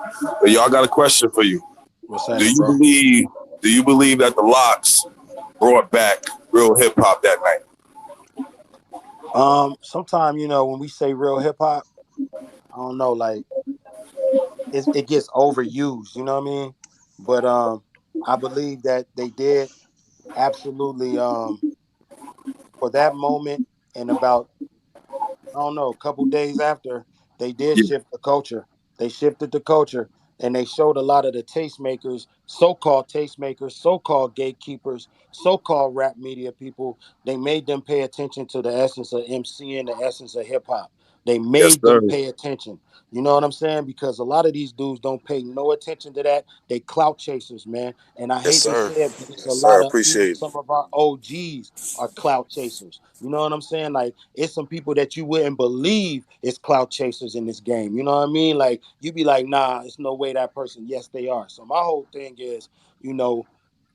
But y'all got a question for you. What's Do happening, you bro? believe? Do you believe that the Locks brought back real hip hop that night? Sometimes when we say real hip hop, I don't know, like it gets overused. You know what I mean? But I believe that they did absolutely for that moment, and about I don't know, a couple days after, they did Yeah, shift the culture. They shifted the culture, and they showed a lot of the tastemakers, so-called tastemakers, so-called gatekeepers, so-called rap media people. They made them pay attention to the essence of MC and the essence of hip hop. They Yes, made sir. them pay attention. You know what I'm saying? Because a lot of these dudes don't pay no attention to that. They clout chasers, man. And I Yes, hate to sir. say it, but it's a Yes, sir. lot of, even Appreciate it. some of our OGs are clout chasers. You know what I'm saying? Like, it's some people that you wouldn't believe is clout chasers in this game. You know what I mean? Like, you be like, nah, there's no way that person. Yes, they are. So my whole thing is, you know,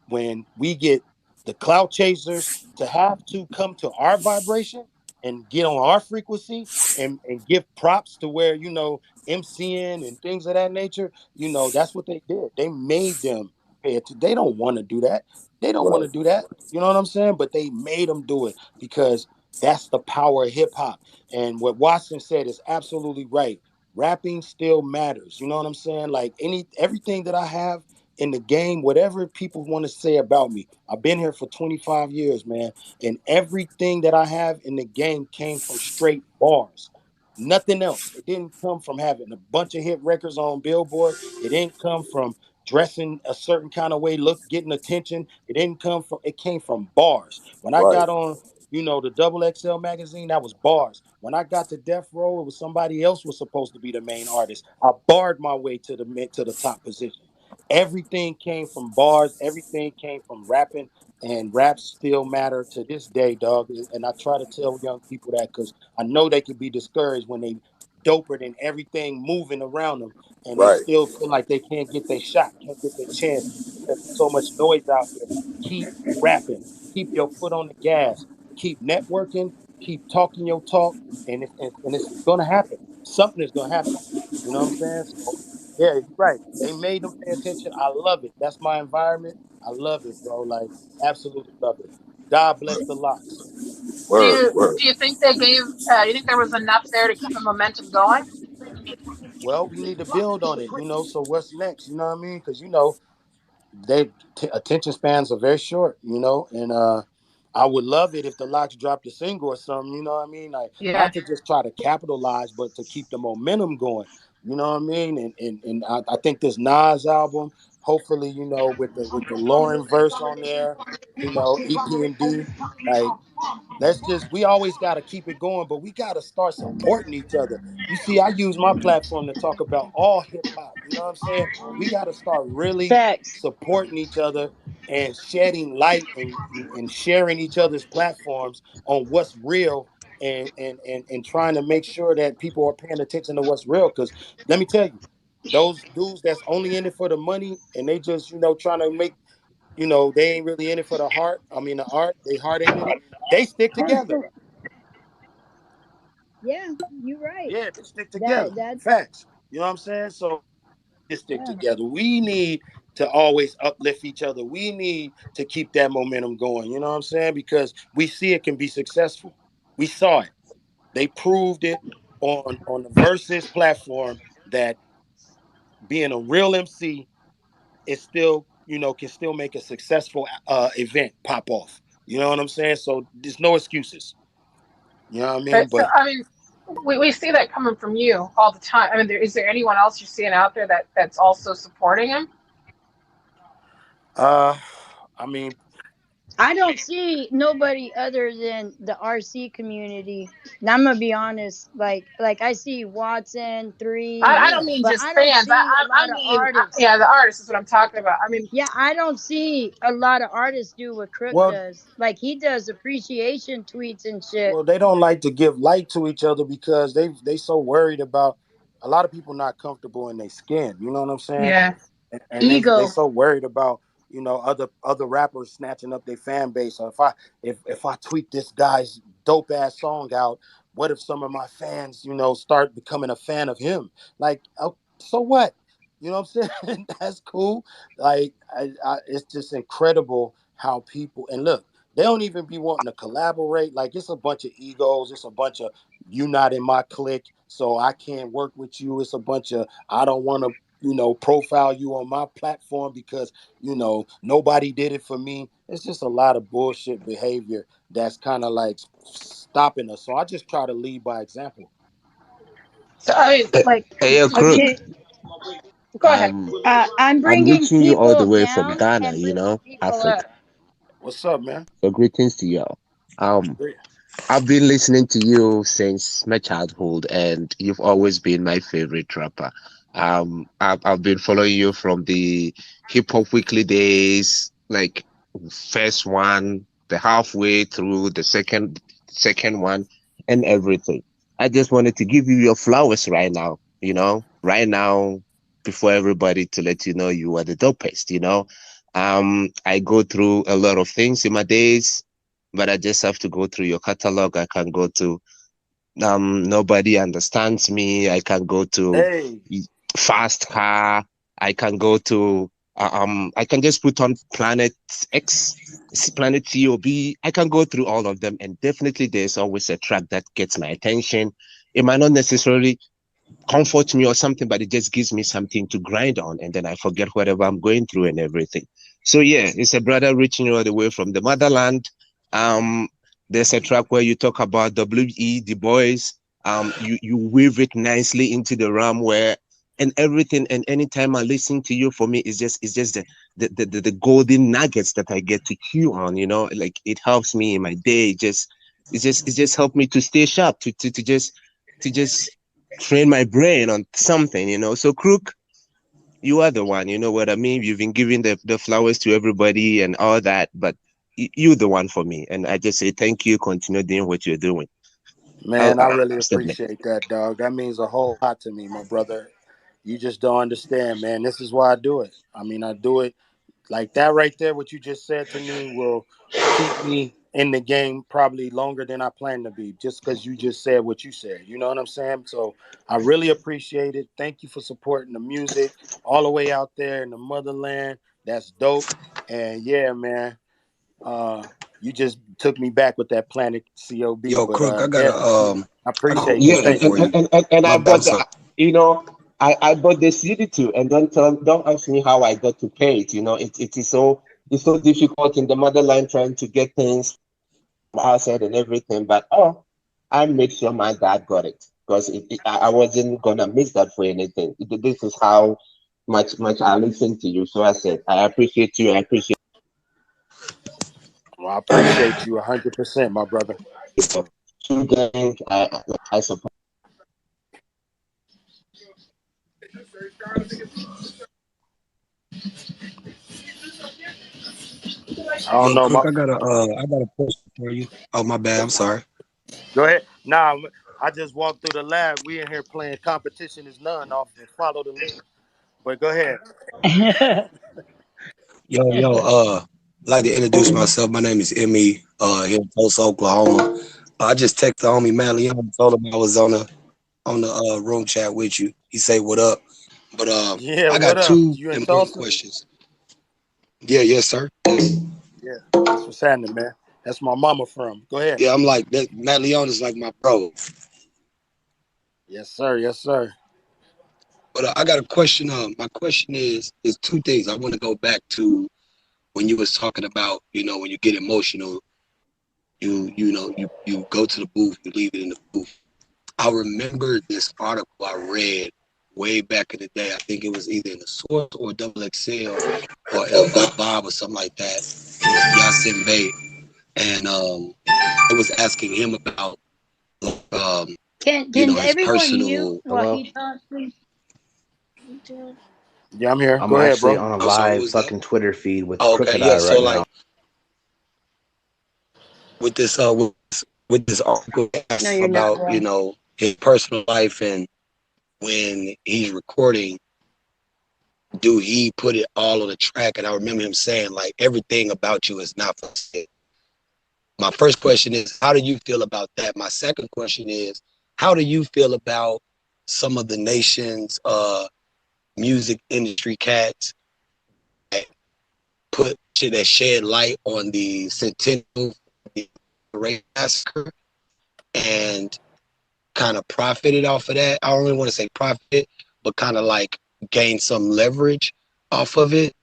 when we get the clout chasers to have to come to our vibration and get on our frequency and give props to where, MCN and things of that nature, that's what they did. They made them pay it. They don't want to do that. They don't want Right. to do that. You know what I'm saying? But they made them do it because that's the power of hip hop. And what Watson said is absolutely right. Rapping still matters. You know what I'm saying? Like everything that I have in the game, whatever people want to say about me, I've been here for 25 years, man. And everything that I have in the game came from straight bars. Nothing else. It didn't come from having a bunch of hit records on Billboard. It didn't come from dressing a certain kind of way, getting attention. It came from bars. When I Right. got on, the Double XL magazine, that was bars. When I got to Death Row, it was somebody else was supposed to be the main artist. I barred my way to the top position. Everything came from bars. Everything came from rapping, and raps still matter to this day, dog. And I try to tell young people that because I know they could be discouraged when they doper than everything moving around them, and they Right. still feel like they can't get their shot, can't get their chance because there's so much noise out here. Keep rapping. Keep your foot on the gas. Keep networking. Keep talking your talk, and it's gonna happen. Something is gonna happen. You know what I'm saying? So yeah, you're right. They made them pay attention. I love it. That's my environment. I love it, bro. Like, absolutely love it. God bless the locks. Do Word. you Word. do you think they gave? Do you think there was enough there to keep the momentum going? Well, we need to build on it, So what's next? You know what I mean? Because attention spans are very short, and I would love it if the Locks dropped a single or something, you know what I mean? Like, Yeah. not to just try to capitalize, but to keep the momentum going, you know what I mean? And I think this Nas album, hopefully, with the Lauren verse on there, EP&D, like, we always got to keep it going, but we got to start supporting each other. You see, I use my platform to talk about all hip hop. You know what I'm saying? We got to start really Facts. supporting each other and shedding light and sharing each other's platforms on what's real and trying to make sure that people are paying attention to what's real. Because let me tell you, those dudes that's only in it for the money and they just, trying to make, they ain't really in it for the heart. I mean, the art, they heart ain't in it. They stick together. Yeah, you're right. Yeah, they stick together. That's Facts. You know what I'm saying? So they stick yeah. together. We need to always uplift each other. We need to keep that momentum going. You know what I'm saying? Because we see it can be successful. We saw it. They proved it on the Versus platform that being a real MC is still, can still make a successful event pop off. You know what I'm saying? So there's no excuses. You know what I mean? But so But I mean, we see that coming from you all the time. I mean, is there anyone else you're seeing out there that's also supporting him? uh I mean, I don't see nobody other than the RC community. Now, I'm gonna be honest. Like I see Watson three, I yeah. don't mean but just I don't fans. see a I lot of mean, artists. yeah, the artist is what I'm talking about. I mean, Yeah, I don't see a lot of artists do what Crook Well, does. Like he does appreciation tweets and shit. Well, they don't like to give light to each other because they so worried about a lot of people not comfortable in their skin. You know what I'm saying? yeah. And they Ego. so worried about other rappers snatching up their fan base. So if I tweet this guy's dope ass song out, what if some of my fans start becoming a fan of him? Like, oh, so what? You know what I'm saying? That's cool. Like, it's just incredible how people, and look, they don't even be wanting to collaborate. Like, it's a bunch of egos. It's a bunch of, you not in my clique, so I can't work with you. It's a bunch of, I don't want to profile you on my platform because, nobody did it for me. It's just a lot of bullshit behavior that's kind of like stopping us. So I just try to lead by example. So I mean, Hey, like, hey, yo, Crook. Okay. go ahead. I'm I'm bringing reaching you all the people way from down Ghana, and bringing people Africa. up. What's up, man? So greetings to y'all. Um, Great. I've been listening to you since my childhood, and you've always been my favorite rapper. I've been following you from the Hip Hop Weekly days, like first one, the halfway through the second one, and everything. I just wanted to give you your flowers right now, right now, before everybody, to let you know you are the dopest, I go through a lot of things in my days, but I just have to go through your catalog. I can go to Nobody Understands Me. I can go to Hey, Fast Car. I can go to I can just put on Planet X, Planet COB. I can go through all of them, and definitely there's always a track that gets my attention. It might not necessarily comfort me or something, but it just gives me something to grind on, and then I forget whatever I'm going through and everything. So yeah, it's a brother reaching all the way from the motherland. Um, there's a track where you talk about W.E. Du Bois. You weave it nicely into the realm where and everything. And anytime I listen to you, for me, it's just the golden nuggets that I get to chew on. Like it helps me in my day. It just helped me to stay sharp, to just train my brain on something. So Crook, you are the one, you know what I mean? You've been giving the flowers to everybody and all that, but you're the one for me. And I just say thank you. Continue doing what you're doing. man, I really Step back. appreciate that, dog. That means a whole lot to me, my brother. You just don't understand, man. This is why I do it. I mean, I do it like that right there. What you just said to me will keep me in the game probably longer than I plan to be, just because you just said what you said. You know what I'm saying? So I really appreciate it. Thank you for supporting the music all the way out there in the motherland. That's dope. And yeah, man, uh, you just took me back with that Planet COB. Yo, But Crook, yeah, I I got a appreciate you. Yeah, question Thank and you. for you. I My bad, I'm bought the, sorry. I bought the CD too, and don't ask me how I got to pay it. It's so difficult in the motherland trying to get things outside and everything. But I made sure my dad got it because I wasn't gonna miss that for anything. This is how much I listen to you. So I said I appreciate you. I appreciate Well, I appreciate you 100%, my brother. you, gang. I support. I don't Yo, know. Crook, I got a question for you. Oh, my bad, I'm sorry. Go ahead. Nah, I just walked through the lab. We in here playing competition is none off and follow the leader. But go ahead. Yo, I'd like to introduce myself. My name is Emmy, here in Tulsa, Oklahoma. I just texted the homie Matt Leon, told him I was on the room chat with you. He say what up. But Yeah, I what got up? two You in important Tulsa? questions. Yeah, yes, sir. Yes. Yeah, that's what's happening, man. That's my mama from. Go ahead. Yeah, I'm like that. Matt Leon is like my bro. Yes, sir. Yes, sir. But I got a question. My question is two things. I want to go back to when you was talking about, when you get emotional, you go to the booth, you leave it in the booth. I remember this article I read way back in the day. I think it was either in the Source or Double XL or Bob or something like that. It was Yasin Bey, and it was asking him about um, Can his everyone mute personal. while Hello? he talks, please? Yeah, I'm here. I'm Go ahead, actually bro. on a I'm sorry, what live was that? fucking Twitter feed with Oh, okay, Crooked yeah. Eye So right like now. with this with this article No, asks you're not, about bro. his personal life and when he's recording, do he put it all on the track? And I remember him saying like everything about you is not for sale. My first question is, how do you feel about that? My second question is, how do you feel about some of the nation's music industry cats that that shed light on the centennial of the race massacre and kind of profited off of that? I don't really want to say profit, but kind of like gain some leverage off of it,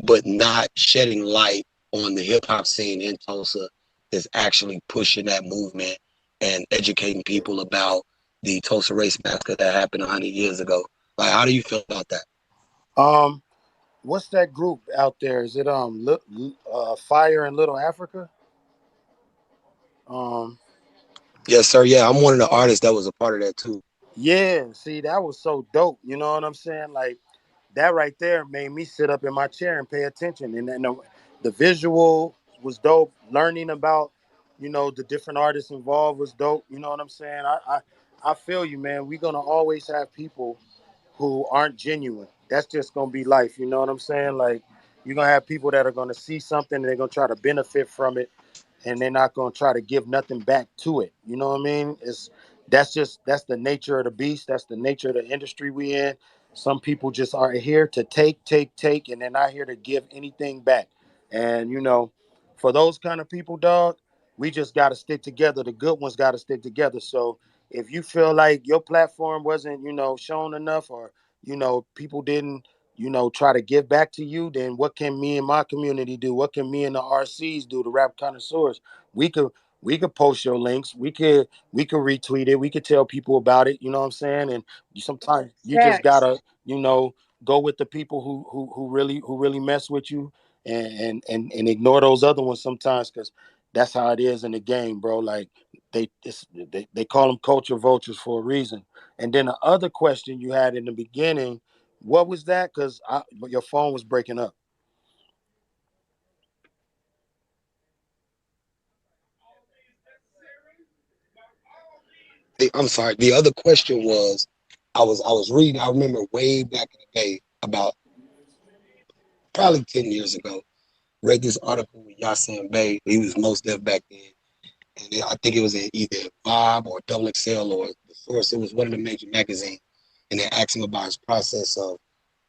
but not shedding light on the hip hop scene in Tulsa that's actually pushing that movement and educating people about the Tulsa race massacre that happened 100 years ago. Like, how do you feel about that? Um, what's that group out there? Is it Fire in Little Africa? Um, Yes, sir. Yeah, I'm one of the artists that was a part of that too. Yeah, see, that was so dope. You know what I'm saying? Like that right there made me sit up in my chair and pay attention. And then the visual was dope. Learning about, the different artists involved was dope. You know what I'm saying? I feel you, man. We're gonna always have people who aren't genuine. That's just gonna be life. You know what I'm saying? Like you're gonna have people that are gonna see something and they're gonna try to benefit from it, and they're not gonna try to give nothing back to it. You know what I mean? That's the nature of the beast. That's the nature of the industry we in. Some people just are here to take, and they're not here to give anything back. And for those kind of people, dog, we just got to stick together. The good ones got to stick together. So if you feel like your platform wasn't, shown enough, or people didn't, try to give back to you, then what can me and my community do? What can me and the RCs do, the rap connoisseurs? We could we could post your links. We could retweet it. We could tell people about it. You know what I'm saying? And sometimes you just Facts. gotta, go with the people who really mess with you, and ignore those other ones sometimes, because that's how it is in the game, bro. Like they call them culture vultures for a reason. And then the other question you had in the beginning, what was that? Because your phone was breaking up. I'm sorry. The other question was, I was reading. I remember way back in the day, about probably 10 years ago. Read this article with Yasin Bey. He was most deaf back then, and I think it was in either Vibe or Double XL or the Source. It was one of the major magazines, and they asked him about his process of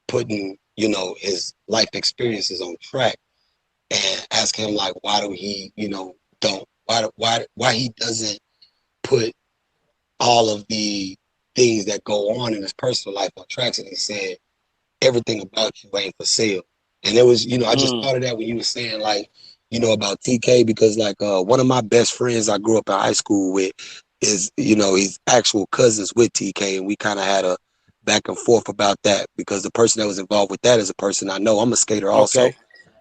putting, his life experiences on track, and ask him like, why do he, don't why he doesn't put all of the things that go on in his personal life on tracks. And he said, everything about you ain't for sale. And it was, I just thought of that when you were saying like, about TK, because like one of my best friends I grew up in high school with is, he's actual cousins with TK, and we kind of had a back and forth about that, because the person that was involved with that is a person I know. I'm a skater also. Okay.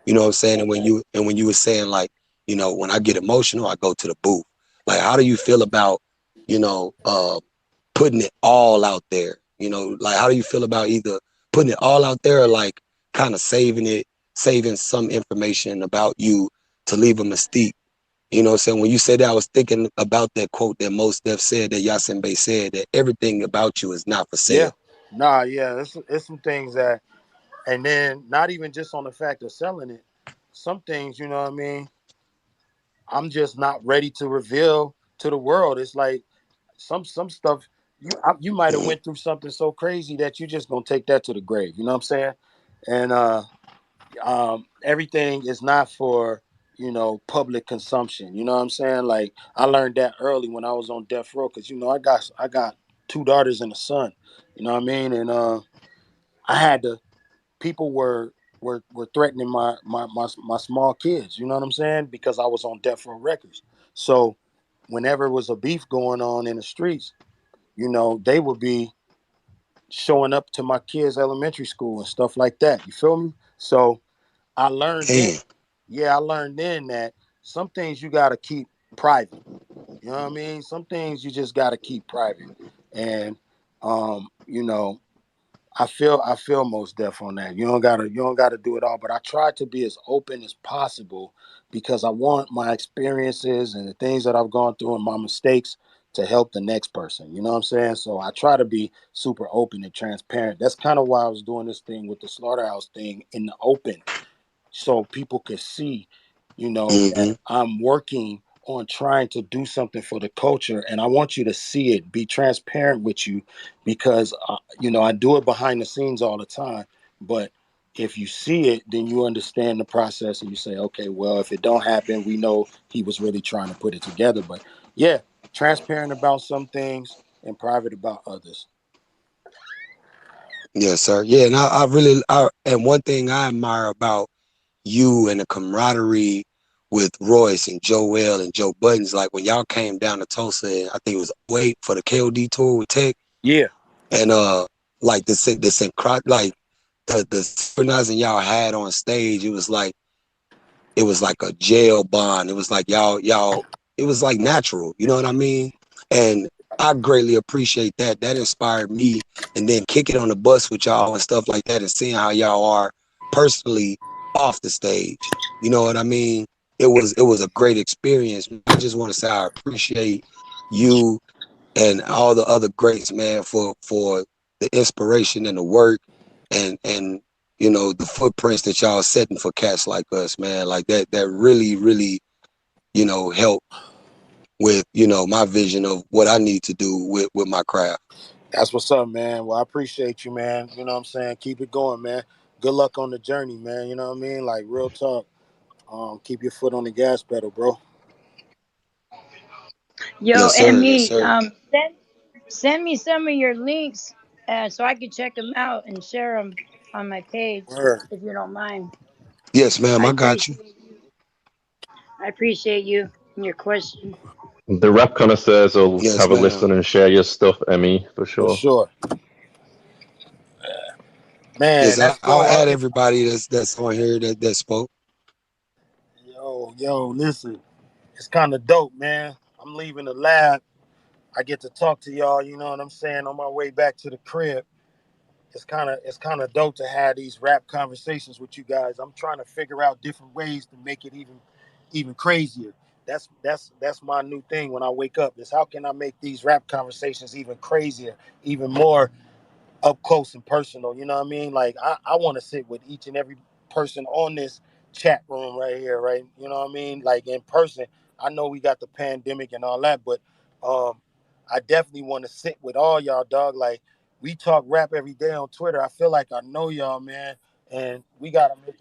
You know what I'm saying? And when you were saying like, when I get emotional, I go to the booth. Like, how do you feel about, you know, uh, putting it all out there? Like, how do you feel about either putting it all out there, or like kind of saving some information about you to leave a mystique? You know what I'm saying? When you said that, I was thinking about that quote that Mos Def said, that Yasin Bey said, that everything about you is not for Yeah. sale. Nah, yeah. It's some things that, and then not even just on the fact of selling it. Some things, you know what I mean? I'm just not ready to reveal to the world. It's like some stuff you might have Mhm. went through something so crazy that you just gonna take that to the grave. You know what I'm saying? And everything is not for public consumption. You know what I'm saying? Like I learned that early when I was on death row, because I got two daughters and a son. You know what I mean? And I had to. People were threatening my small kids. You know what I'm saying? Because I was on death row records. So whenever it was a beef going on in the streets, they would be showing up to my kids' elementary school and stuff like that. You feel me? So I learned then, Damn. yeah, I learned then that some things you gotta keep private. You know what I mean? Some things you just gotta keep private. And you know, I feel most deaf on that. You don't gotta do it all. But I try to be as open as possible, because I want my experiences and the things that I've gone through and my mistakes to help the next person. You know what I'm saying? So I try to be super open and transparent. That's kind of why I was doing this thing with the slaughterhouse thing in the open, so people could see, Hmm. that I'm working on trying to do something for the culture, and I want you to see it, be transparent with you, because I do it behind the scenes all the time, but if you see it, then you understand the process and you say, okay, well, if it don't happen, we know he was really trying to put it together. But yeah, transparent about some things and private about others. Yes, sir. Yeah, and and one thing I admire about you and the camaraderie with Royce and Joel and Joe Buttons, like when y'all came down to Tulsa, and I think it was wait for the KOD tour with Tech, Yeah. and like like the synchronizing y'all had on stage, it was like a jail bond. It was like y'all, it was like natural. You know what I mean? And I greatly appreciate that. That inspired me. And then kicking on the bus with y'all and stuff like that and seeing how y'all are personally off the stage. You know what I mean? It was a great experience. I just want to say I appreciate you and all the other greats, man, for the inspiration and the work and you know, the footprints that y'all setting for cats like us, man. Like that really, really, you know, help with, you know, my vision of what I need to do with my craft. That's what's up, man. Well, I appreciate you, man. You know what I'm saying? Keep it going, man. Good luck on the journey, man. You know what I mean? Like, real talk. Keep your foot on the gas pedal, bro. Yo, Yes, and sir. Yes, me, sir. send me some of your links so I can check them out and share them on my page Word. if you don't mind. Yes, ma'am. I I got you. appreciate you. I appreciate you and your question. The rap connoisseurs will Yes, have a ma'am. listen and share your stuff, Emmy, for For sure. sure. Man, Yes, that's I'll dope. add everybody that's on here that spoke. Yo, listen. It's kind of dope, man. I'm leaving the lab. I get to talk to y'all, you know what I'm saying, on my way back to the crib. It's kind of dope to have these rap conversations with you guys. I'm trying to figure out different ways to make it even crazier. That's my new thing when I wake up. Is how can I make these rap conversations even crazier, even more up close and personal. You know what I mean? Like I want to sit with each and every person on this chat room right here, right? You know what I mean? Like in person. I know we got the pandemic and all that, but um, I definitely want to sit with all y'all, dog. Like we talk rap every day on Twitter. I feel like I know y'all, man, and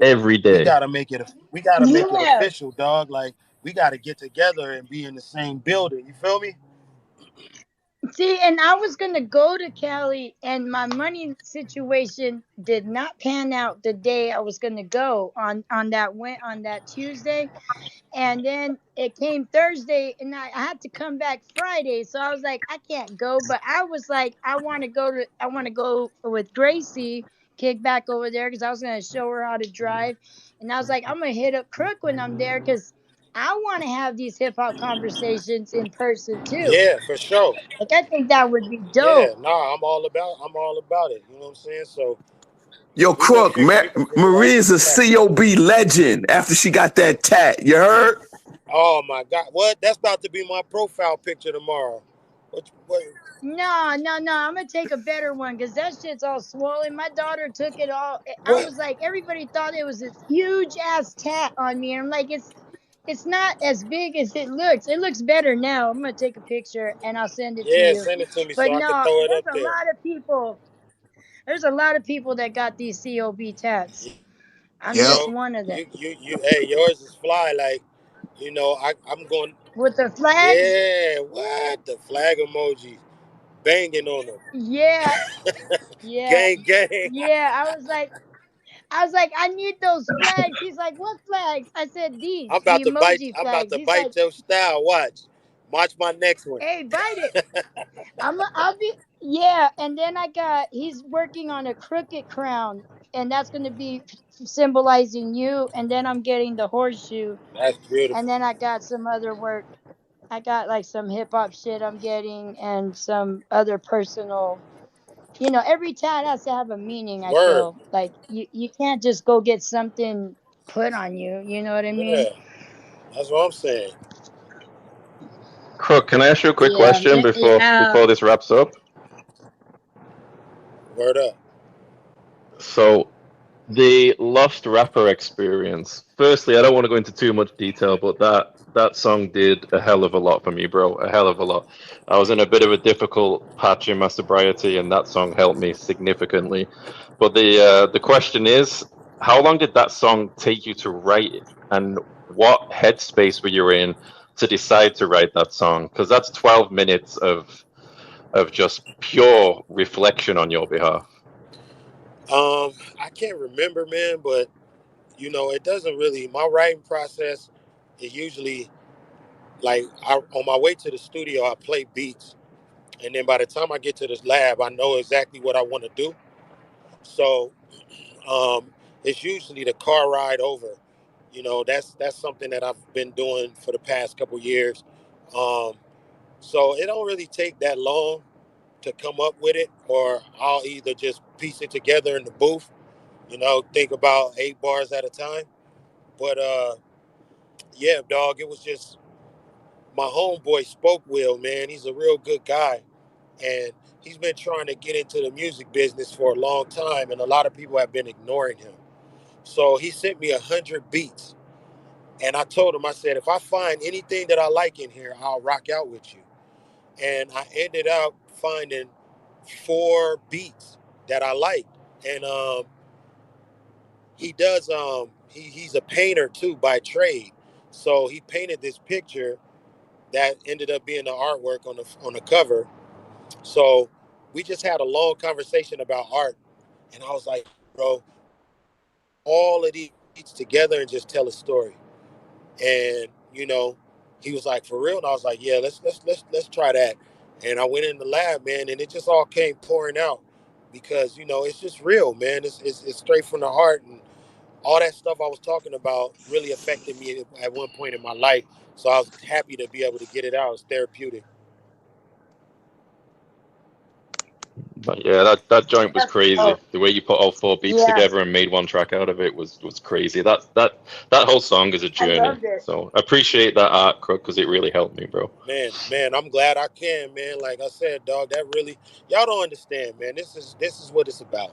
Every we day. gotta make it we gotta make it Yeah. official, dog. Like we gotta get together and be in the same building. You feel me? See, and I was gonna go to Cali, and my money situation did not pan out the day I was gonna go on that Tuesday, and then it came Thursday, and I had to come back Friday. So I was like, I can't go, but I was like, I want to go with Gracie, kick back over there because I was gonna show her how to drive, and I was like, I'm gonna hit up Crook when I'm there because I want to have these hip hop conversations in person too. Yeah, for sure. Like I think that would be Yeah, dope. nah, I'm all about it. You know what I'm saying? So Yo, Crook, we gonna figure out Marie's some a chat. COB legend after she got that tat. You heard? Oh my God, what? That's about to be my profile picture tomorrow. What? No, no, no. I'm gonna take a better one because that shit's all swollen. My daughter took it all. I What? was like, everybody thought it was this huge ass tat on me. I'm like, it's not as big as it looks. It looks better now. I'm gonna take a picture and I'll send it to Yeah, you. send it to me But so I can no, throw it there's up a there. lot of people. There's a lot of people that got these COB tats. I'm You Yep. just know, one of them. hey, yours is fly. Like, I'm going. With the flags, Yeah, what the flag emoji banging on them. yeah, yeah, Gang, gang. yeah. I was like, I need those flags. He's like, what flags? I said, I'm these, the about to bite. emoji I'm about flags. to He's like, bite your style. Watch my next one. hey, bite it. I'll be, yeah. And then he's working on a crooked crown, and that's going to be symbolizing you. And then I'm getting the horseshoe. That's And beautiful. then I got some other work. I got like some hip hop shit I'm getting and some other personal. Every tat has to have a meaning. I Word. feel like you can't just go get something put on you. You know what I mean? Yeah, that's what I'm saying. Crook, can I ask you a quick Yeah. question before this wraps up? Word up. So, the Lost Rapper experience. Firstly, I don't want to go into too much detail, but that song did a hell of a lot for me, bro. A hell of a lot. I was in a bit of a difficult patch in my sobriety, and that song helped me significantly. But the question is, how long did that song take you to write it, and what headspace were you in to decide to write that song? Because that's 12 minutes of just pure reflection on your behalf. I can't remember, man, but it doesn't really. My writing process is usually like on my way to the studio, I play beats, and then by the time I get to this lab, I know exactly what I want to do. So it's usually the car ride over. That's something that I've been doing for the past couple years. Um, So it don't really take that long to come up with it, or I'll either just piece it together in the booth, think about 8 bars at a time. But yeah, dog, it was just my homeboy Spoke Will, man. He's a real good guy, and he's been trying to get into the music business for a long time, and a lot of people have been ignoring him. So he sent me 100 beats, and I told him, I said, if I find anything that I like in here, I'll rock out with you. And I ended up finding 4 beats that I liked, and he does he's a painter too by trade, so he painted this picture that ended up being the artwork on the cover. So we just had a long conversation about art, and I was like, bro, all of these together and just tell a story. And he was like, for real? And I was like, yeah, let's try that. And I went in the lab, man, and it just all came pouring out because it's just real, man. It's straight from the heart, and all that stuff I was talking about really affected me at one point in my life. So I was happy to be able to get it out. It's therapeutic. But yeah, that joint was crazy. The way you put all 4 beats together and made one track out of it was crazy. That whole song is a journey. So I appreciate that art, Crook, because it really helped me, bro. Man, I'm glad I can, man. Like I said, dog, that really, y'all don't understand, man. This is what it's about.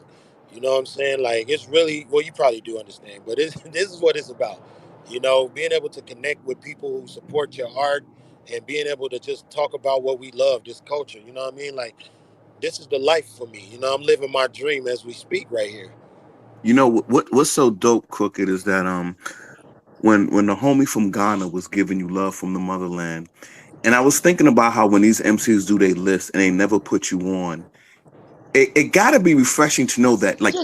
You know what I'm saying? Like, it's really, well, you probably do understand, but this is what it's about. Being able to connect with people who support your art and being able to just talk about what we love, this culture. You know what I mean? Like, this is the life for me. I'm living my dream as we speak right here. What's so dope, Crooked, is that when the homie from Ghana was giving you love from the motherland, and I was thinking about how when these MCs do their list and they never put you on, it got to be refreshing to know that like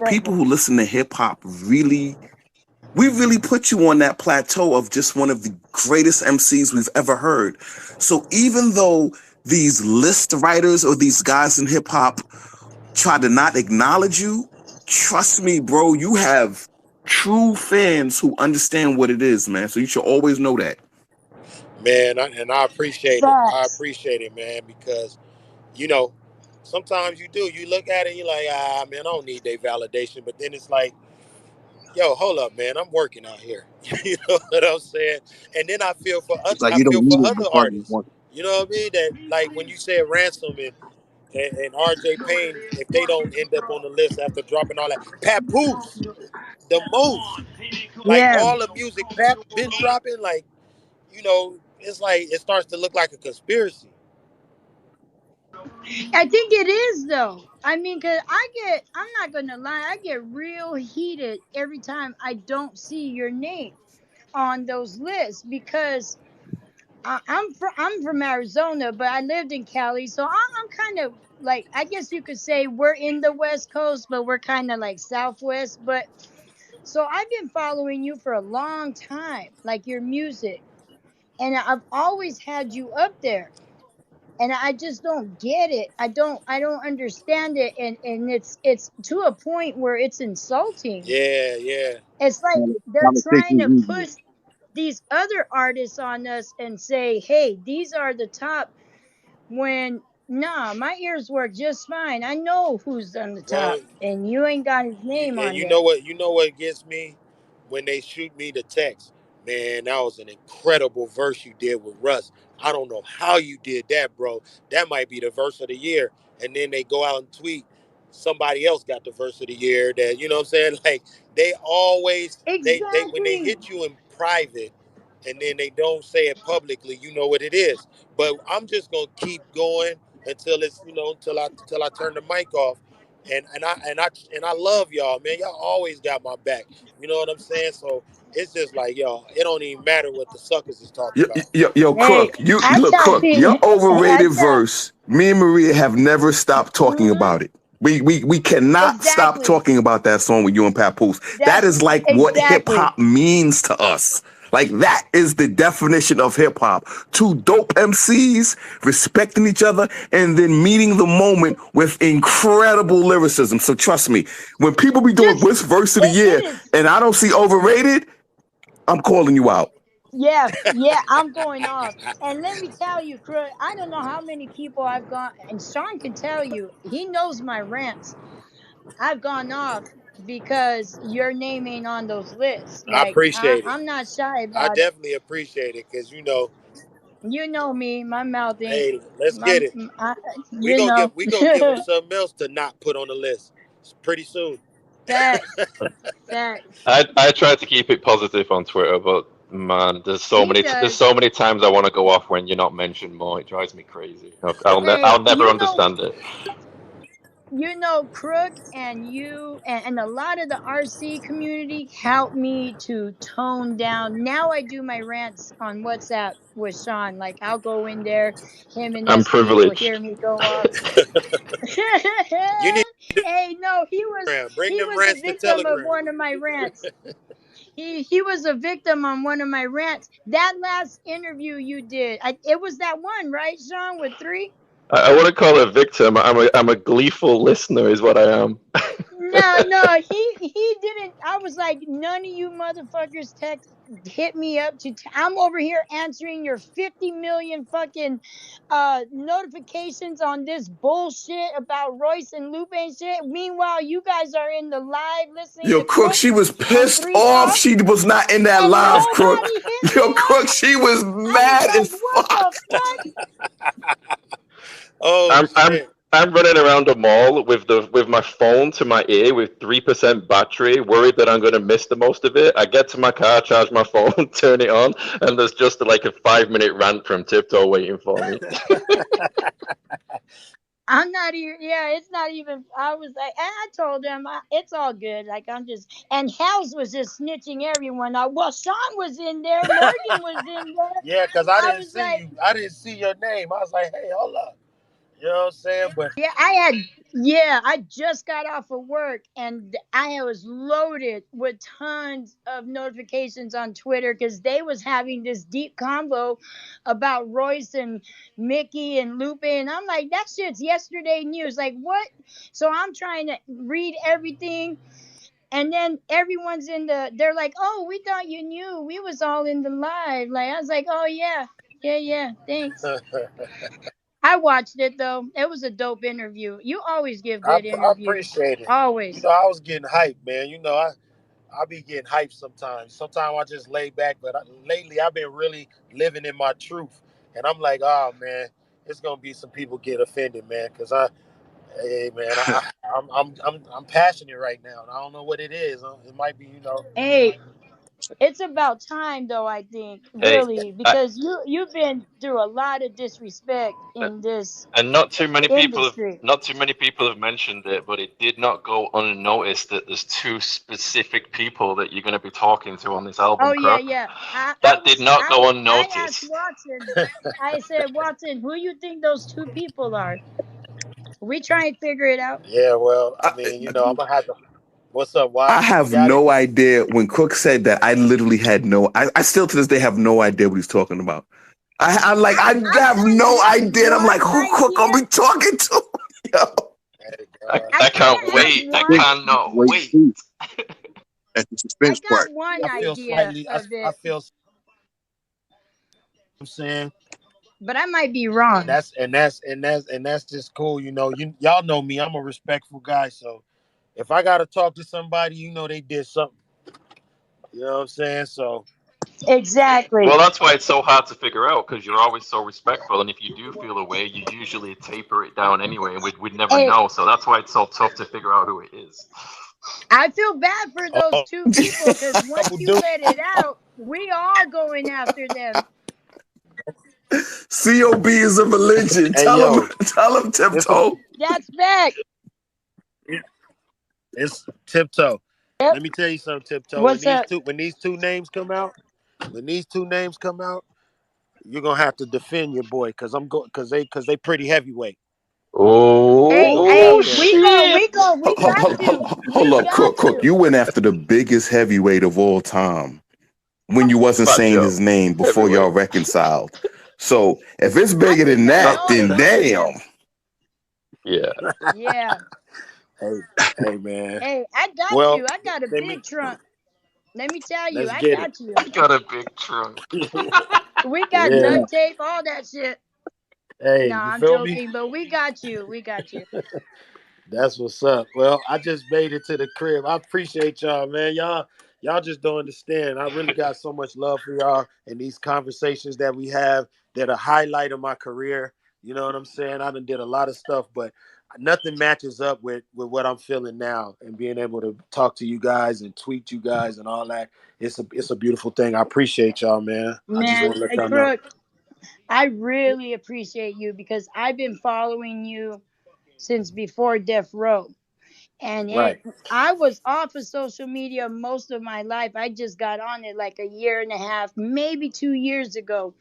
people who listen to hip hop we really put you on that plateau of just one of the greatest MCs we've ever heard. So even though these list writers or these guys in hip hop try to not acknowledge you, trust me, bro, you have true fans who understand what it is, man. So you should always know that. Man, I appreciate it. I appreciate it, man, because, sometimes you do. You look at it and you're like, man, I don't need their validation. But then it's like, yo, hold up, man, I'm working out here. You know what I'm saying? And then I feel for other, like you don't need other artists. You know what I mean? That, like, when you said Ransom and RJ Payne, if they don't end up on the list after dropping all that. Papoose, the most. Like, all the music Pap been dropping, like, it's like it starts to look like a conspiracy. I think it is though. I mean, cause I'm not gonna lie, I get real heated every time I don't see your name on those lists because I'm from Arizona, but I lived in Cali, so I'm kind of like, I guess you could say we're in the West Coast, but we're kind of like Southwest. But so I've been following you for a long time, like your music, and I've always had you up there. And I just don't get it. I don't understand it, and it's to a point where it's insulting. Yeah. It's like they're trying to push these other artists on us and say, hey, these are the top, when nah, my ears work just fine. I know who's on the top, and you ain't got his name on you there. know what gets me? When they shoot me the text, man, that was an incredible verse you did with Russ. I don't know how you did that, bro. That might be the verse of the year. And then they go out and tweet, somebody else got the verse of the year. That, you know what I'm saying? Like, they always, they when they hit you in private and then they don't say it publicly, you know what it is. But I'm just gonna keep going until it's, until I turn the mic off. And I love y'all, man. Y'all always got my back. You know what I'm saying? So it's just like, yo, it don't even matter what the suckers is talking about. Yo, Crook, Crook, your overrated verse. Me and Maria have never stopped talking about it. We cannot stop talking about that song with you and Papoose. That is like what hip hop means to us. Like, that is the definition of hip hop. Two dope MCs respecting each other and then meeting the moment with incredible lyricism. So trust me, when people be doing which verse of the year and I don't see overrated, I'm calling you out. Yeah, yeah, I'm going off. And let me tell you, Crook, I don't know how many people I've gone, and Sean can tell you, he knows my rants. I've gone off because your name ain't on those lists. I Like, appreciate it. I'm not shy I about it. definitely appreciate it because You know me, my mouth ain't, hey, let's my, get it. you know. We gonna give them something else to not put on the list pretty soon. Facts, facts. I try to keep it positive on Twitter, but man, He there's does. so many times I want to go off when you're not mentioned more. It drives me crazy. Hey, I'll never understand it. Crook and you and a lot of the RC community helped me to tone down. Now I do my rants on WhatsApp with Sean. Like, I'll go in there, him and I'm SD will privileged. hear me go off. You need Hey, no, bring he them was a rants to victim of Telegram. one of my rants. He was a victim on one of my rants. That last interview you did, it was that one, right, Sean, with 3? I wouldn't call it a victim. I'm a gleeful listener, is what I am. No, he didn't. I was like, none of you motherfuckers hit me up I'm over here answering your 50 million fucking notifications on this bullshit about Royce and Lupe and shit. Meanwhile, you guys are in the live listening Yo, to Crook, Crook she was on pissed 3 off. Talk, She was not in that and live, Crook. nobody hit Yo, me Crook, up. she was I was mad like, as what the fuck. fuck? Oh shit. I'm running around the mall with my phone to my ear with 3% battery, worried that I'm gonna miss the most of it. I get to my car, charge my phone, turn it on, and there's just like a 5-minute rant from Tiptoe waiting for me. I'm not even. Yeah, it's not even. I was like, and I told him it's all good. Like, I'm just. And House was just snitching everyone out. Well, Sean was in there. Morgan was in there. Yeah, because I I didn't was see like, you. I didn't see your name. I was like, hey, hold up. You know what I'm saying? But yeah, I just got off of work and I was loaded with tons of notifications on Twitter because they was having this deep convo about Royce and Mickey and Lupe, and I'm like, that shit's yesterday news. Like, what? So I'm trying to read everything, and then everyone's they're like, oh, we thought you knew. We was all in the live. Like, I was like, oh yeah, thanks. I watched it though. It was a dope interview. You always give I good interviews. appreciate it. Always. I was getting hyped, man. I be getting hyped sometimes. Sometimes I just lay back, but lately I've been really living in my truth, and I'm like, oh man, it's gonna be some people get offended, man, because hey man, I'm passionate right now, and I don't know what it is. It might be, Hey, it's about time though, I think, Hey, really, because you've been through a lot of disrespect in this and industry. not too many people have mentioned it, but it did not go unnoticed that there's 2 specific people that you're going to be talking to on this album, Oh yeah, Crook. yeah. That did not go I asked unnoticed. Watson. I said, Watson, who you think those 2 people are? We try and figure it out. Yeah, well, I mean, I'm gonna have to. What's up, I Watson? You have got it? no idea. When Crook said that, I literally had I still to this day have no idea what he's talking about. I have no idea. I'm like, who Crook are we talking to? Yo. I can't wait. I cannot wait. That's the suspense I part. got one I feel idea slightly. of I it, feel. I'm saying but I might be wrong. that's just cool. Y'all know me. I'm a respectful guy, so if I gotta talk to somebody, they did something. You know what I'm saying? So Exactly. Well, that's why it's so hard to figure out, because you're always so respectful, and if you do feel a way, you usually taper it down anyway, and we'd never Hey, know. So that's why it's so tough to figure out who it is. I feel bad for those 2 people because once you let it out, we all going after them. COB is a religion. Hey, Tell him, Tiptoe. That's back. It's Tiptoe. Yep. Let me tell you something, Tiptoe. What's up? When these two names come out, you're gonna have to defend your boy because they pretty heavyweight. Oh, We got to. Hold up, Crook. You went after the biggest heavyweight of all time when you wasn't Fat saying Joe. his name before y'all reconciled. So if it's bigger than that, then damn. Yeah. Yeah. Hey man. Hey, I got Well, you. I got a big trunk. Let me tell you, Let's I get it. got you. Got a big trunk. We got Yeah. duct tape, all that shit. Hey, No, you I'm feel me? joking, but we got you. We got you. That's what's up. Well, I just made it to the crib. I appreciate y'all, man. Y'all just don't understand. I really got so much love for y'all and these conversations that we have that are a highlight of my career. You know what I'm saying? I done did a lot of stuff, but nothing matches up with what I'm feeling now and being able to talk to you guys and tweet you guys and all that. It's a beautiful thing. I appreciate y'all, man. I just Man, want to let y'all know. Crook, I really appreciate you because I've been following you since before Death Row. And Right. I was off of social media most of my life. I just got on it like a year and a half, maybe 2 years ago.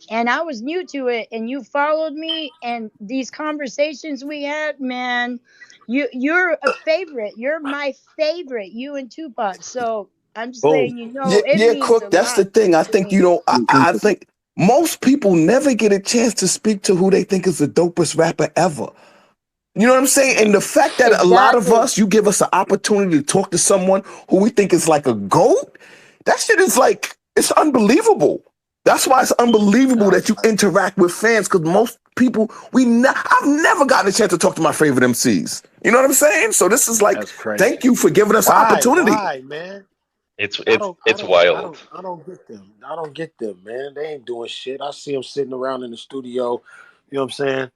And I was new to it, and you followed me, and these conversations we had, man, you're a favorite. You're my favorite, you and Tupac. So I'm just Boom. letting you know it Yeah, means Crook, a that's the lot thing. I to think, me. you know, I think most people never get a chance to speak to who they think is the dopest rapper ever. You know what I'm saying? And the fact that a lot of Exactly. us, you give us an opportunity to talk to someone who we think is like a GOAT, that shit is like, it's unbelievable. That's why it's unbelievable that you interact with fans, because most people, I've never gotten a chance to talk to my favorite MCs. You know what I'm saying? So this is like, That's crazy. thank you for giving us an opportunity. Why, man? It's I don't wild. get them. I don't get them, man. They ain't doing shit. I see them sitting around in the studio. You know what I'm saying?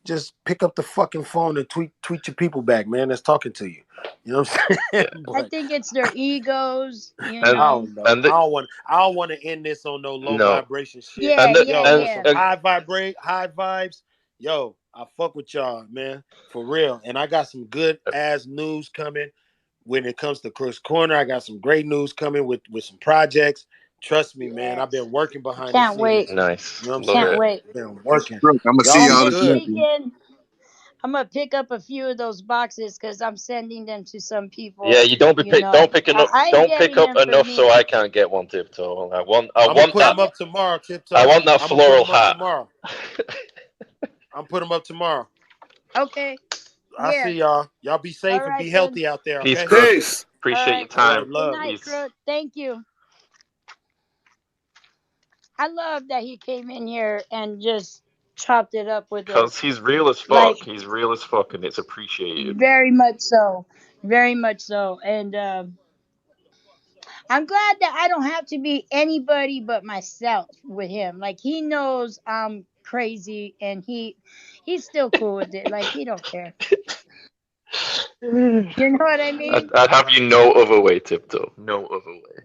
Just pick up the fucking phone and tweet your people back, man. That's talking to you. You know what I'm saying? I But think it's their egos, And I know. don't know. and the, I don't want to end this on no low no, vibration shit. Yeah, and the, yeah, Yo, on and yeah. some high vibes. Yo, I fuck with y'all, man, for real. And I got some good ass news coming when it comes to Crook's Corner. I got some great news coming with some projects. Trust me, man. I've Yes. been working behind the Can't wait. scenes. nice. You know what I'm Love Can't saying? it. wait. Been working. Look, I'm gonna see Y'all y'all be this Next good. weekend. weekend, I'm gonna pick up a few of those boxes because I'm sending them to some Yeah, people. you don't You pick enough. I'm Don't pick getting up them for enough so me. I can't get one, Tiptoe. I want I'm gonna put that. them up tomorrow, I Tiptoe. want that I'm gonna put floral them up hat. tomorrow. I'm put them up tomorrow. Okay. I Yeah. see y'all. Y'all be safe All and be right then. healthy out there, Peace, okay? Crook. Peace. All Appreciate your right. All right, time. Good love. night, Peace. Crook. Thank you. I love that he came in here and just chopped it up with Cause us. he's real as Like fuck. He's real as fuck, and it's appreciated. very much so. Very much so. And I'm glad that I don't have to be anybody but myself with him. Like he knows I'm crazy and he's still cool with it. Like he don't care. You know what I mean? I'd have you no other way, Tiptoe. No other way.